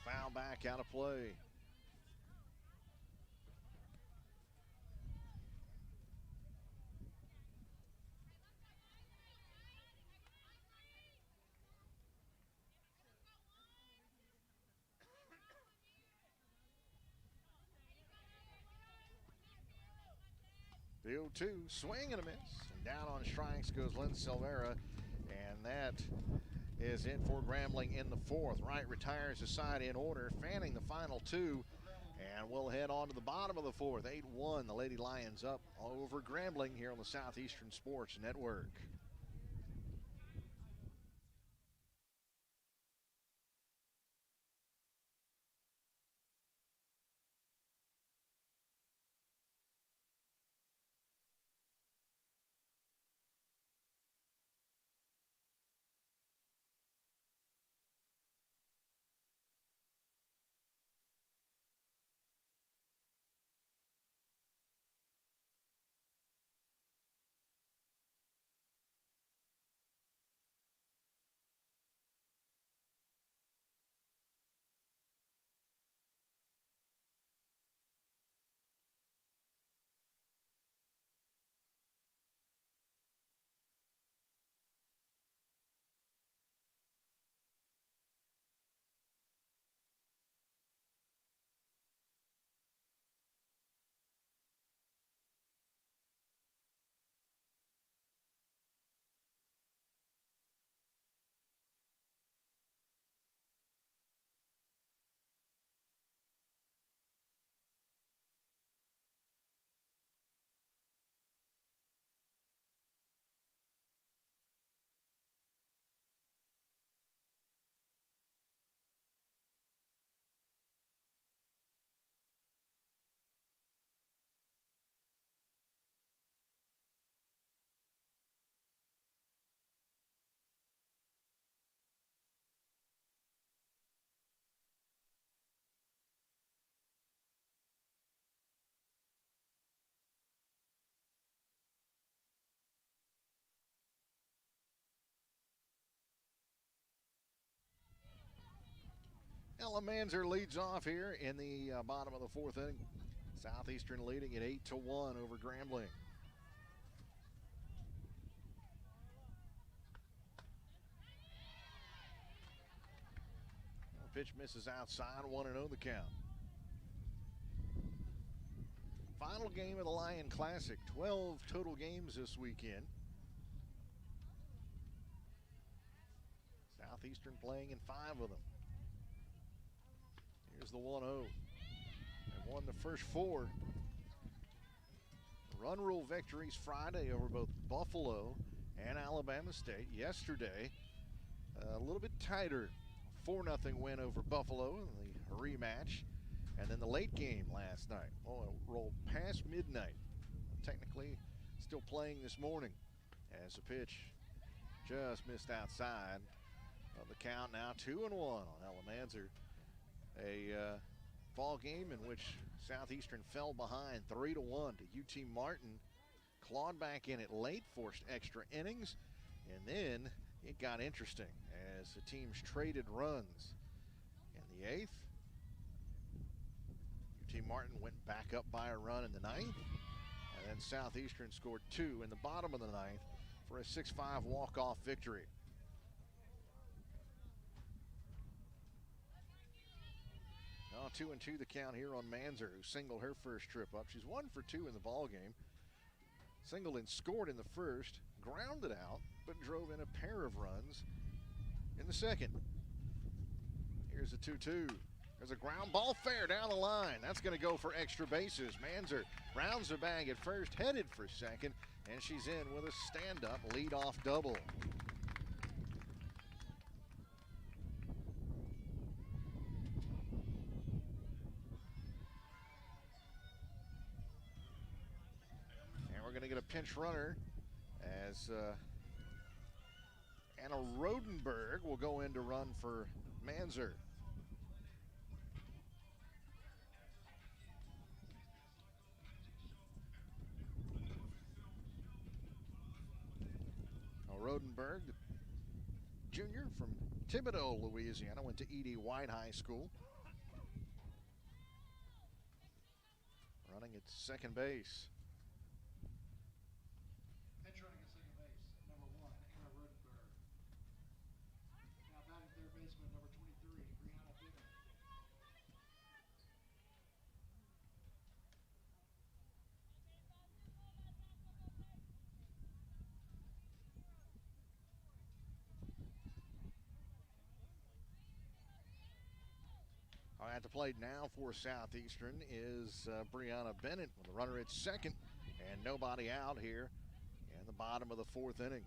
Foul back out of play. The 0-2, swing and a miss. And down on strikes goes Lynn Silvera. And that is it for Grambling in the 4th. Wright retires the side in order, fanning the final 2. And we'll head on to the bottom of the 4th. 8-1, the Lady Lions up all over Grambling here on the Southeastern Sports Network. Manzer leads off here in the bottom of the fourth inning. Southeastern leading at 8-1 over Grambling. Pitch misses outside, 1-0 the count. Final game of the Lion Classic, 12 total games this weekend. Southeastern playing in 5 of them. Here's the 1-0. They won the first 4. Run rule victories Friday over both Buffalo and Alabama State. Yesterday, a little bit tighter, 4-0 win over Buffalo in the rematch. And then the late game last night. Oh, it rolled past midnight. Technically still playing this morning as the pitch just missed outside of the count. Now 2-1 on Alamanzer. A ball game in which Southeastern fell behind 3-1 to UT Martin. Clawed back in it late, forced extra innings, and then it got interesting as the teams traded runs. In the 8th, UT Martin went back up by a run in the 9th, and then Southeastern scored 2 in the bottom of the 9th for a 6-5 walk-off victory. Now 2-2 the count here on Manzer, who singled her first trip up. She's 1 for 2 in the ball game. Singled and scored in the first, grounded out, but drove in a pair of runs in the second. Here's a 2-2. There's a ground ball fair down the line. That's going to go for extra bases. Manzer rounds the bag at first, headed for second, and she's in with a stand-up leadoff double. And we're going to get a pinch runner as Anna Rodenberg will go in to run for Manzer. Rodenberg, junior from Thibodaux, Louisiana, went to E.D. White High School. Running at second base. Pitch running at second base, number 1, Anna Rodenberg. Now batting third baseman, number 23, Brianna Bennett. At the plate now for Southeastern is Brianna Bennett with the runner at second and nobody out here in the bottom of the fourth inning.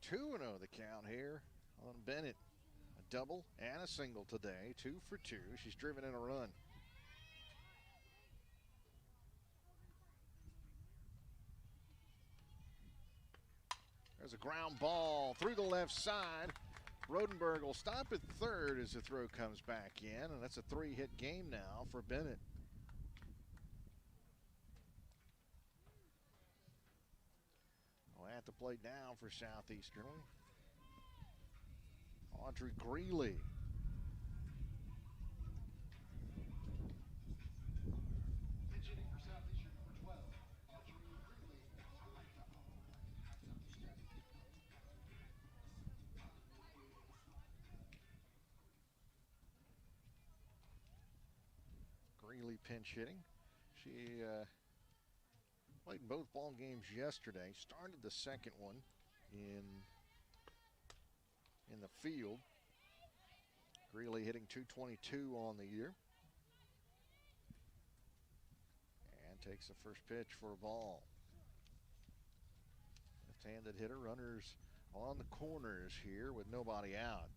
Two and 0 the count here on Bennett. A double and a single today, 2 for 2. She's driven in a run. There's a ground ball through the left side. Rodenberg will stop at third as the throw comes back in, and that's a 3-hit game now for Bennett. At the plate now for Southeastern, Audrey Greeley. Pitch hitting for Southeastern, number 12, Audrey Greeley. Greeley pinch hitting. She played both ball games yesterday. Started the second one in the field. Greeley hitting .222 on the year. And takes the first pitch for a ball. Left-handed hitter, runners on the corners here with nobody out.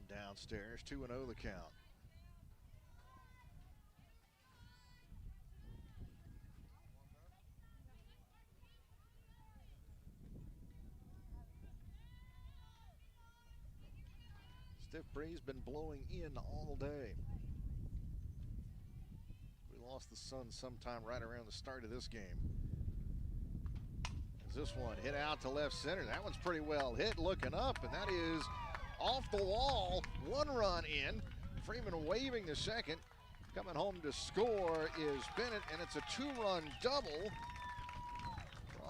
downstairs. 2-0 the count. Stiff breeze been blowing in all day. We lost the sun sometime right around the start of this game. As this one hit out to left center. That one's pretty well hit, looking up, and that is off the wall. 1 run in. Freeman waving the second. Coming home to score is Bennett, and it's a 2-run double.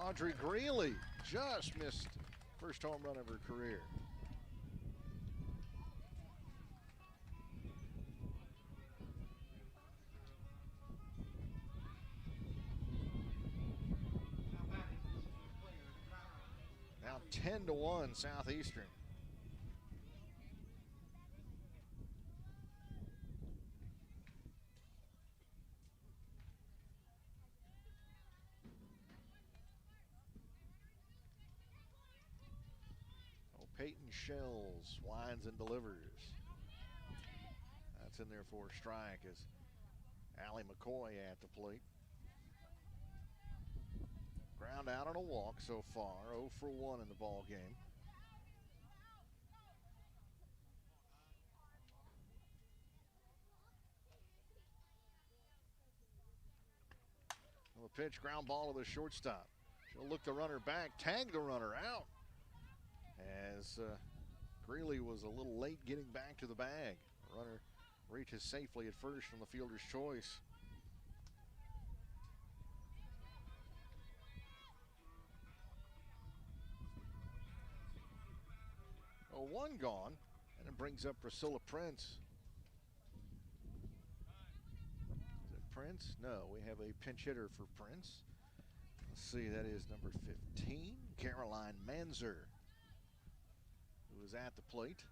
Audrey Greeley just missed first home run of her career. Now 10-1 Southeastern. Peyton Shells winds and delivers. That's in there for a strike as Allie McCoy at the plate. Ground out on a walk so far, 0 for 1 in the ball game. Well, the pitch, ground ball to the shortstop. She'll look the runner back, tag the runner out. As Greeley was a little late getting back to the bag. The runner reaches safely at first from the fielder's choice. Oh, 1 gone, and it brings up Priscilla Prince. Is it Prince? No, we have a pinch hitter for Prince. Let's see, that is number 15, Caroline Manzer, who is at the plate.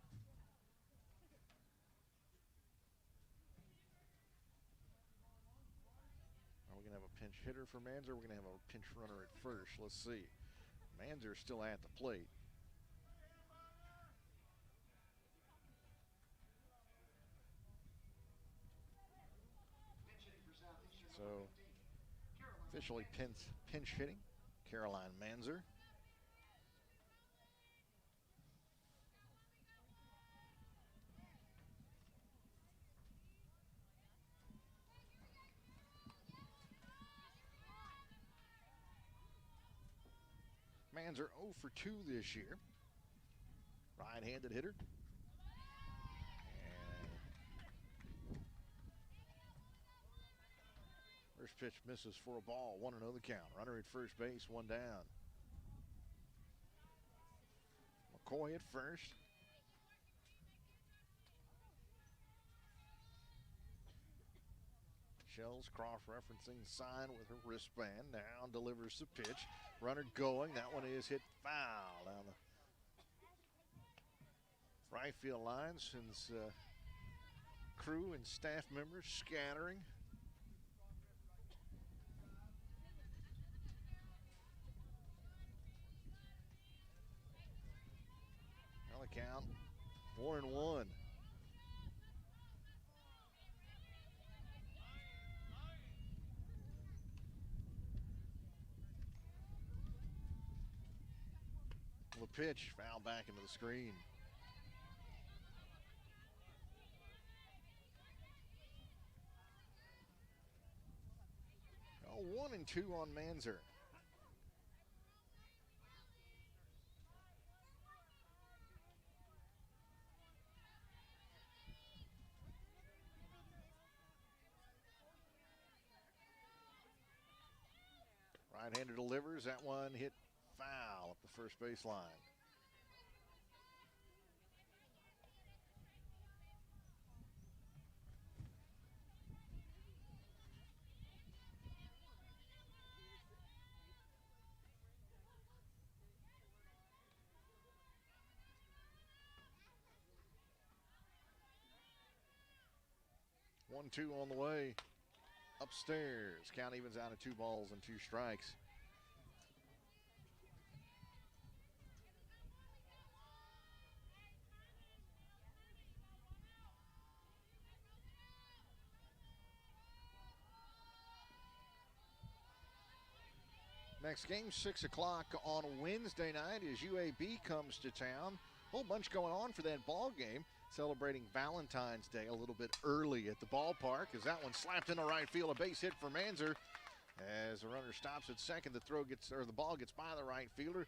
Are we going to have a pinch hitter for Manzer? We're going to have a pinch runner at first. Let's see. Manzer still at the plate. So, officially pinch hitting, Caroline Manzer. Manzer 0 for 2 this year. Right-handed hitter. First pitch misses for a ball. 1-0 the count. Runner at first base, 1 down. McCoy at first. Shells cross-referencing sign with her wristband. Now delivers the pitch. Runner going. That one is hit foul down the right field line, since crew and staff members scattering. Now the count 4-1. The pitch foul back into the screen. Oh, 1 and 2 on Manzer. Right-hander delivers. That one hit foul up the first base line. One, 2 on the way. Upstairs. Count evens out at 2 balls and 2 strikes. Next game, 6 o'clock on Wednesday night as UAB comes to town. Whole bunch going on for that ball game. Celebrating Valentine's Day a little bit early at the ballpark as that one slapped into right field. A base hit for Manzer. As the runner stops at second, the ball gets by the right fielder.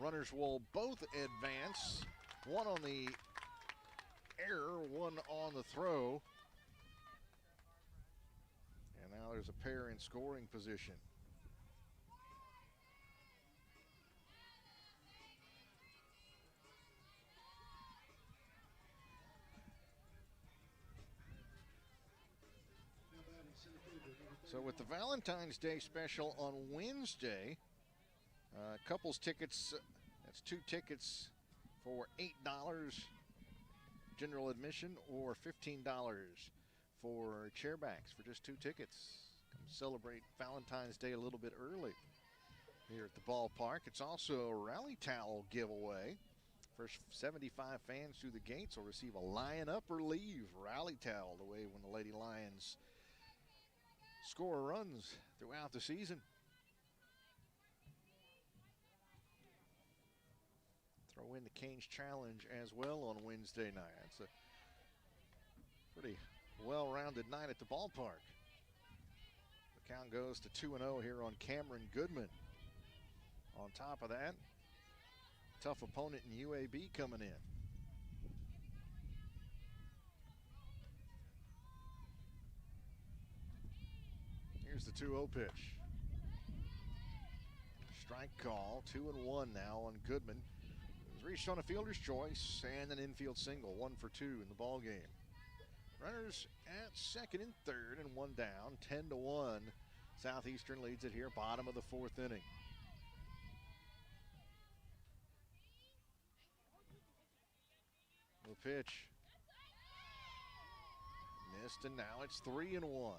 Runners will both advance. One on the error, one on the throw. And now there's a pair in scoring position. So with the Valentine's Day special on Wednesday, couples tickets, that's 2 tickets for $8 general admission, or $15 for chairbacks for just 2 tickets. Come celebrate Valentine's Day a little bit early here at the ballpark. It's also a rally towel giveaway. First 75 fans through the gates will receive a Lion Up or Leave rally towel, the way when the Lady Lions score runs throughout the season. Throw in the Canes Challenge as well on Wednesday night. It's a pretty well-rounded night at the ballpark. The count goes to 2-0 here on Cameron Goodman. On top of that, tough opponent in UAB coming in. Here's the 2-0 pitch. Strike call, 2-1 now on Goodman. He's reached on a fielder's choice and an infield single, 1 for 2 in the ball game. Runners at second and third and 1 down, 10-1. Southeastern leads it here, bottom of the 4th inning. The pitch. Missed, and now it's 3-1.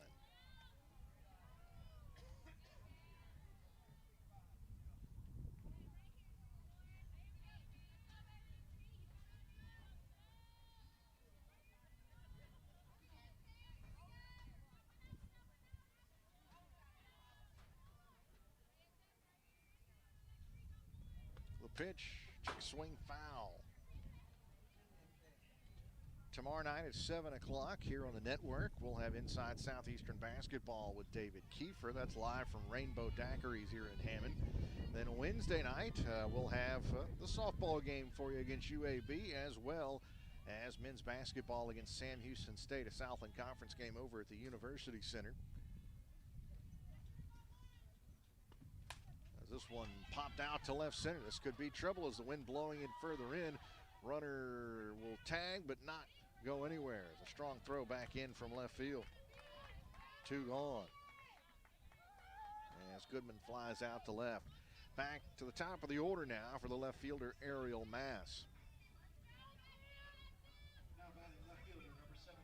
The pitch, check swing, foul. Tomorrow night at 7 o'clock here on the network, we'll have Inside Southeastern Basketball with David Kiefer. That's live from Rainbow Daiquiris here in Hammond. Then Wednesday night, we'll have the softball game for you against UAB, as well as men's basketball against Sam Houston State, a Southland Conference game over at the University Center. As this one popped out to left center, this could be trouble as the wind blowing it further in. Runner will tag, but not go anywhere. It's a strong throw back in from left field. 2 gone. As Goodman flies out to left. Back to the top of the order now for the left fielder, Ariel Mass. Now batting left fielder, number 17.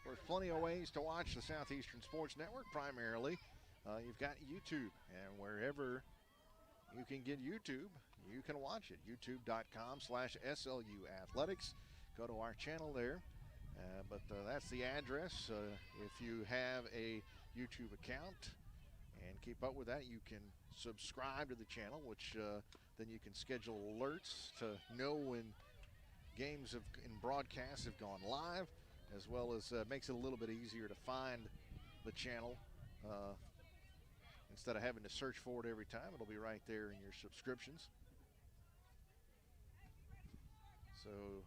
There's plenty of ways to watch the Southeastern Sports Network. Primarily, you've got YouTube, and wherever you can get YouTube, you can watch it. YouTube.com/SLU Athletics. Go to our channel there. But that's the address. If you have a YouTube account and keep up with that, you can subscribe to the channel, which then you can schedule alerts to know when games and broadcasts have gone live, as well as makes it a little bit easier to find the channel. Instead of having to search for it every time, it'll be right there in your subscriptions. So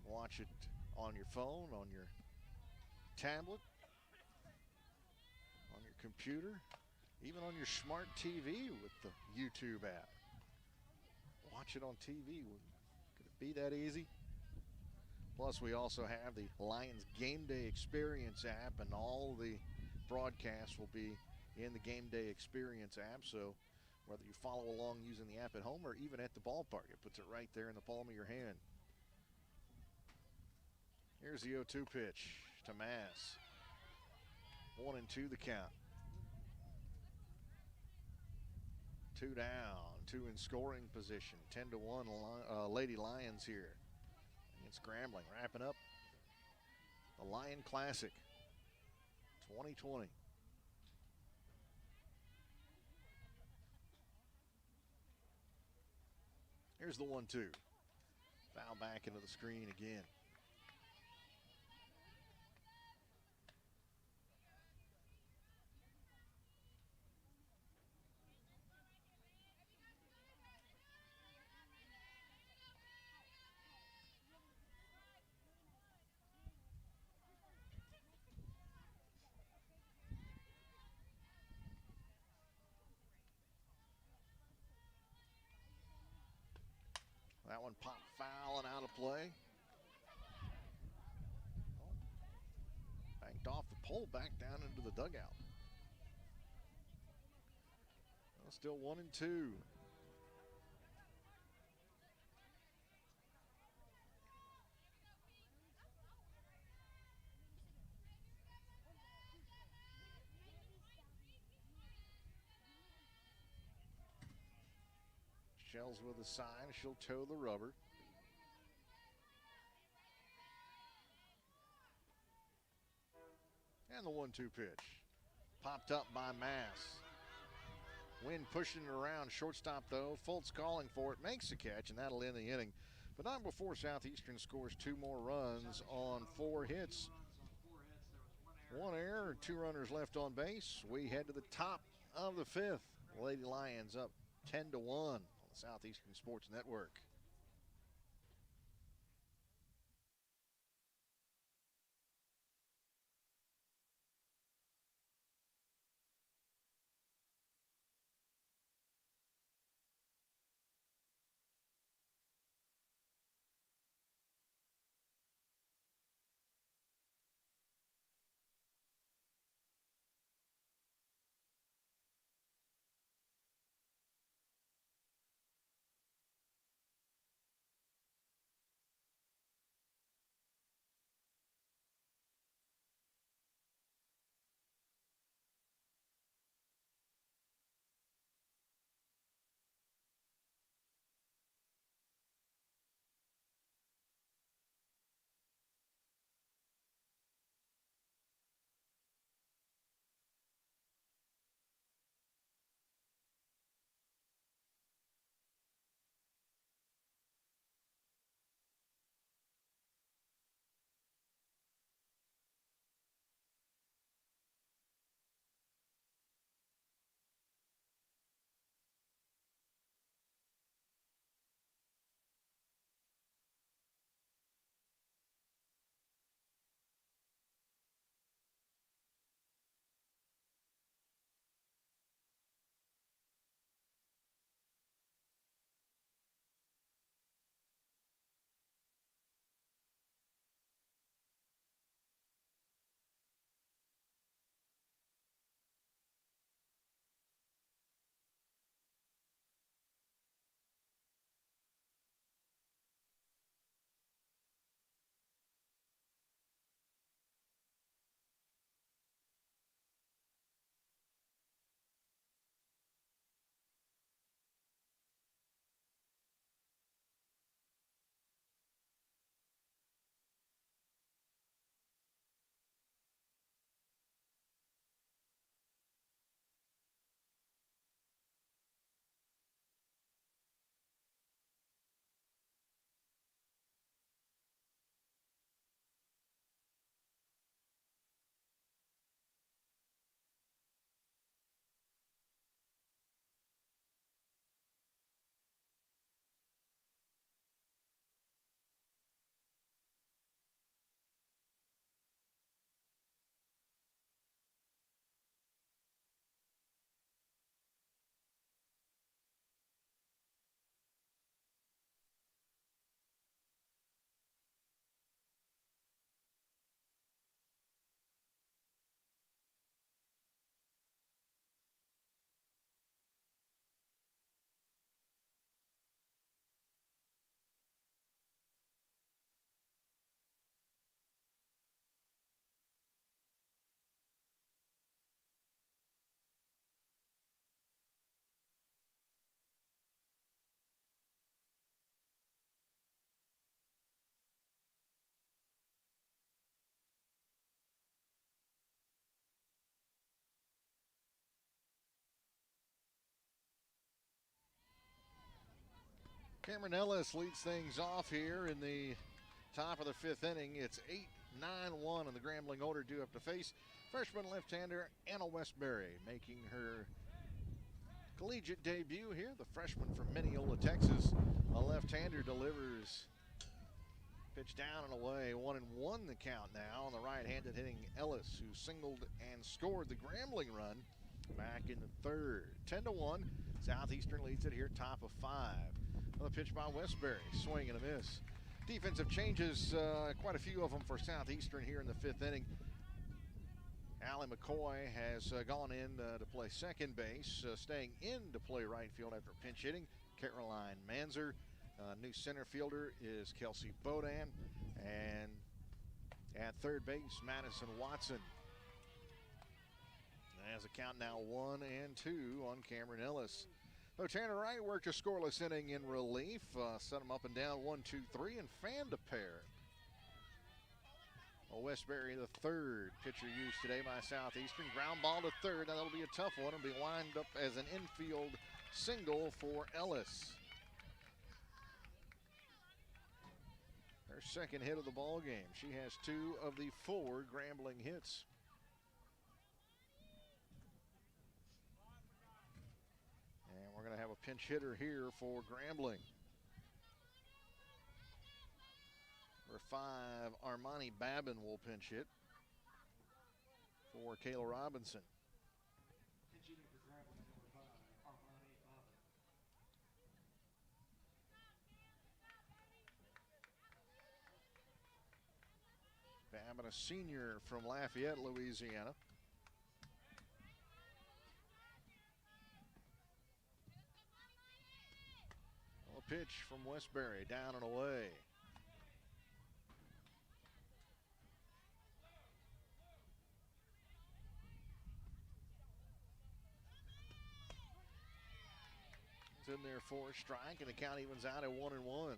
watch it on your phone, on your tablet, on your computer, even on your smart TV with the YouTube app. Watch it on TV. Could it be that easy? Plus, we also have the Lions Game Day Experience app, and all the broadcasts will be in the Game Day Experience app. So whether you follow along using the app at home or even at the ballpark, it puts it right there in the palm of your hand. Here's the 0-2 pitch to Mass. 1-2 the count. 2 down, 2 in scoring position. 10-1 Lady Lions here against Grambling, wrapping up the Lion Classic 2020. Here's the 1-2. Foul back into the screen again. That one popped foul and out of play. Banked off the pole, back down into the dugout. Well, still 1-2. Shells with a sign, she'll toe the rubber. And the 1-2 pitch. Popped up by Mass. Wind pushing it around. Shortstop, though. Fultz calling for it. Makes the catch, and that'll end the inning. But not before Southeastern scores 2 more runs on 4 hits. 1 error, 2 runners left on base. We head to the top of the 5th. Lady Lions up 10-1 on the Southeastern Sports Network. Cameron Ellis leads things off here in the top of the 5th inning. It's 8-9-1 in the Grambling order due up to face freshman left-hander Anna Westbury, making her collegiate debut here. The freshman from Mineola, Texas. A left-hander delivers. Pitch down and away. 1-1 the count now on the right-handed hitting Ellis, who singled and scored the Grambling run back in the 3rd. 10-1. Southeastern leads it here, top of 5. Another pitch by Westbury. Swing and a miss. Defensive changes, quite a few of them for Southeastern here in the 5th inning. Allie McCoy has gone in to play second base, staying in to play right field after pinch hitting. Caroline Manzer. New center fielder is Kelsey Bodan. And at third base, Madison Watson. As a count now 1-2 on Cameron Ellis. So Tanner Wright worked a scoreless inning in relief. Set him up and down 1-2-3 and fanned a pair. Westbury, the 3rd pitcher used today by Southeastern. Ground ball to 3rd. Now that'll be a tough one. It'll be lined up as an infield single for Ellis. Her second hit of the ball game. She has 2 of the 4 Grambling hits. And we're going to have a pinch hitter here for Grambling. Number 5, Armani Babin will pinch hit for Kayla Robinson. Pinch hitting for Grambling, number 5, Armani Babin. Babin, a senior from Lafayette, Louisiana. A pitch from Westbury, down and away. It's in there for a strike, and the count evens out at 1-1.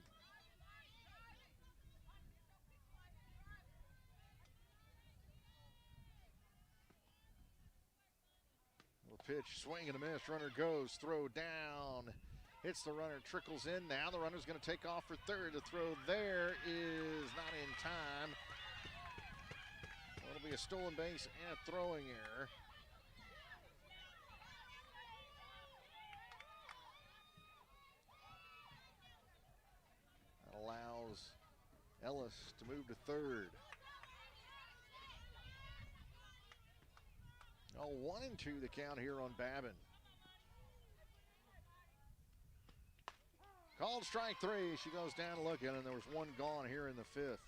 Pitch, swing and a miss. Runner goes, throw down. Hits the runner, trickles in. Now the runner's going to take off for 3rd. The throw there is not in time. It'll be a stolen base and a throwing error. That allows Ellis to move to 3rd. 1-2 the count here on Babin. Called strike 3. She goes down looking, and there was 1 gone here in the 5th.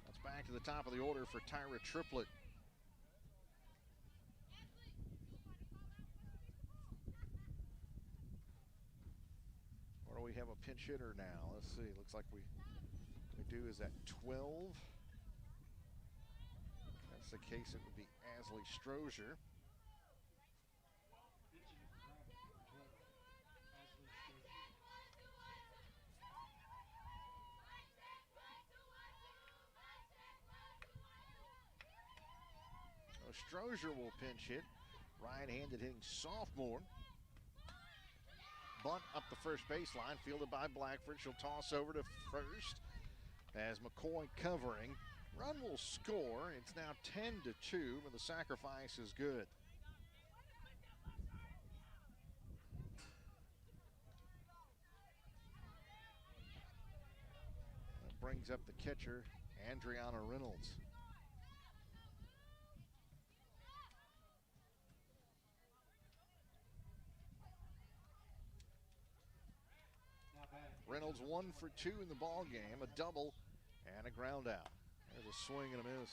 That's back to the top of the order for Tyra Triplett. Or do we have a pinch hitter now? Let's see. Looks like we do is at 12. The case, it would be Ashley Strozier. Strozier will pinch hit. Right-handed hitting sophomore. Bunt up the first baseline, fielded by Blackford. She'll toss over to 1st as McCoy covering. Run will score. It's now 10-2, but the sacrifice is good. That brings up the catcher, Andriana Reynolds. Reynolds 1 for 2 in the ball game, a double and a ground out. There's a swing and a miss.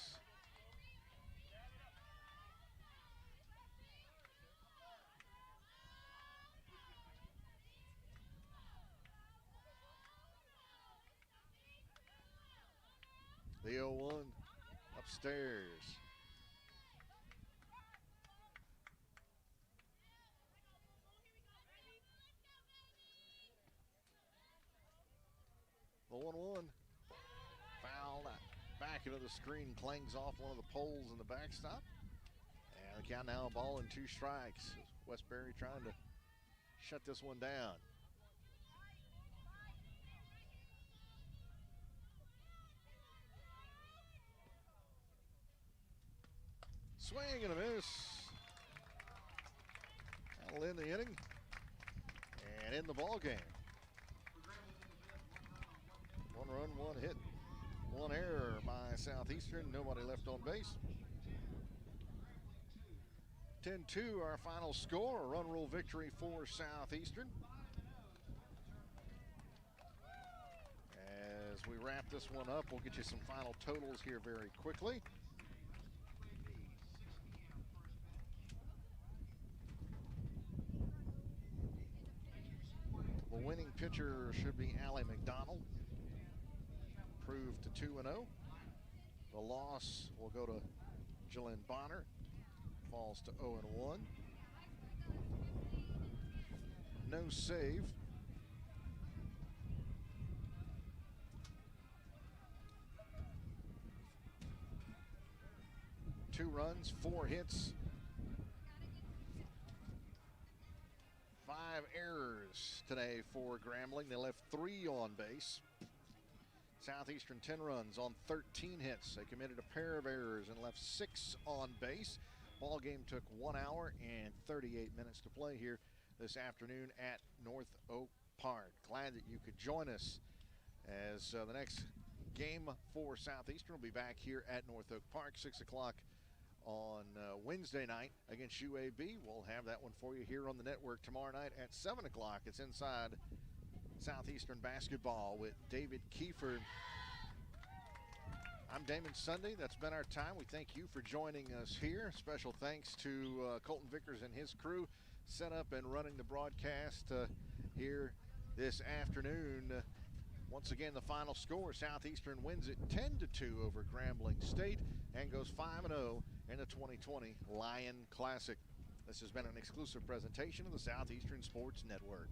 The 0-1 upstairs. The 1-1. Fouled back into the screen, clangs off one of the poles in the backstop. And the count now, a ball and 2 strikes. Westbury trying to shut this one down. Swing and a miss. That'll end the inning and in the ball game. One run, one hit, one error by Southeastern. Nobody left on base. 10-2 our final score. A run rule victory for Southeastern. As we wrap this one up, we'll get you some final totals here very quickly. The winning pitcher should be Allie McDonald. Improved to 2-0. The loss will go to Jillian Bonner. Falls to 0-1. No save. Two runs, 4 hits, 5 errors today for Grambling. They left 3 on base. Southeastern 10 runs on 13 hits. They committed a pair of errors and left 6 on base. Ball game took 1 hour and 38 minutes to play here this afternoon at North Oak Park. Glad that you could join us as the next game for Southeastern will be back here at North Oak Park, 6 o'clock on Wednesday night against UAB. We'll have that one for you here on the network tomorrow night at 7 o'clock. It's inside Southeastern basketball with David Kiefer. I'm Damon Sunday. That's been our time. We thank you for joining us here. Special thanks to Colton Vickers and his crew set up and running the broadcast here this afternoon. Once again, the final score, Southeastern wins it 10-2 over Grambling State and goes 5-0 in the 2020 Lion Classic. This has been an exclusive presentation of the Southeastern Sports Network.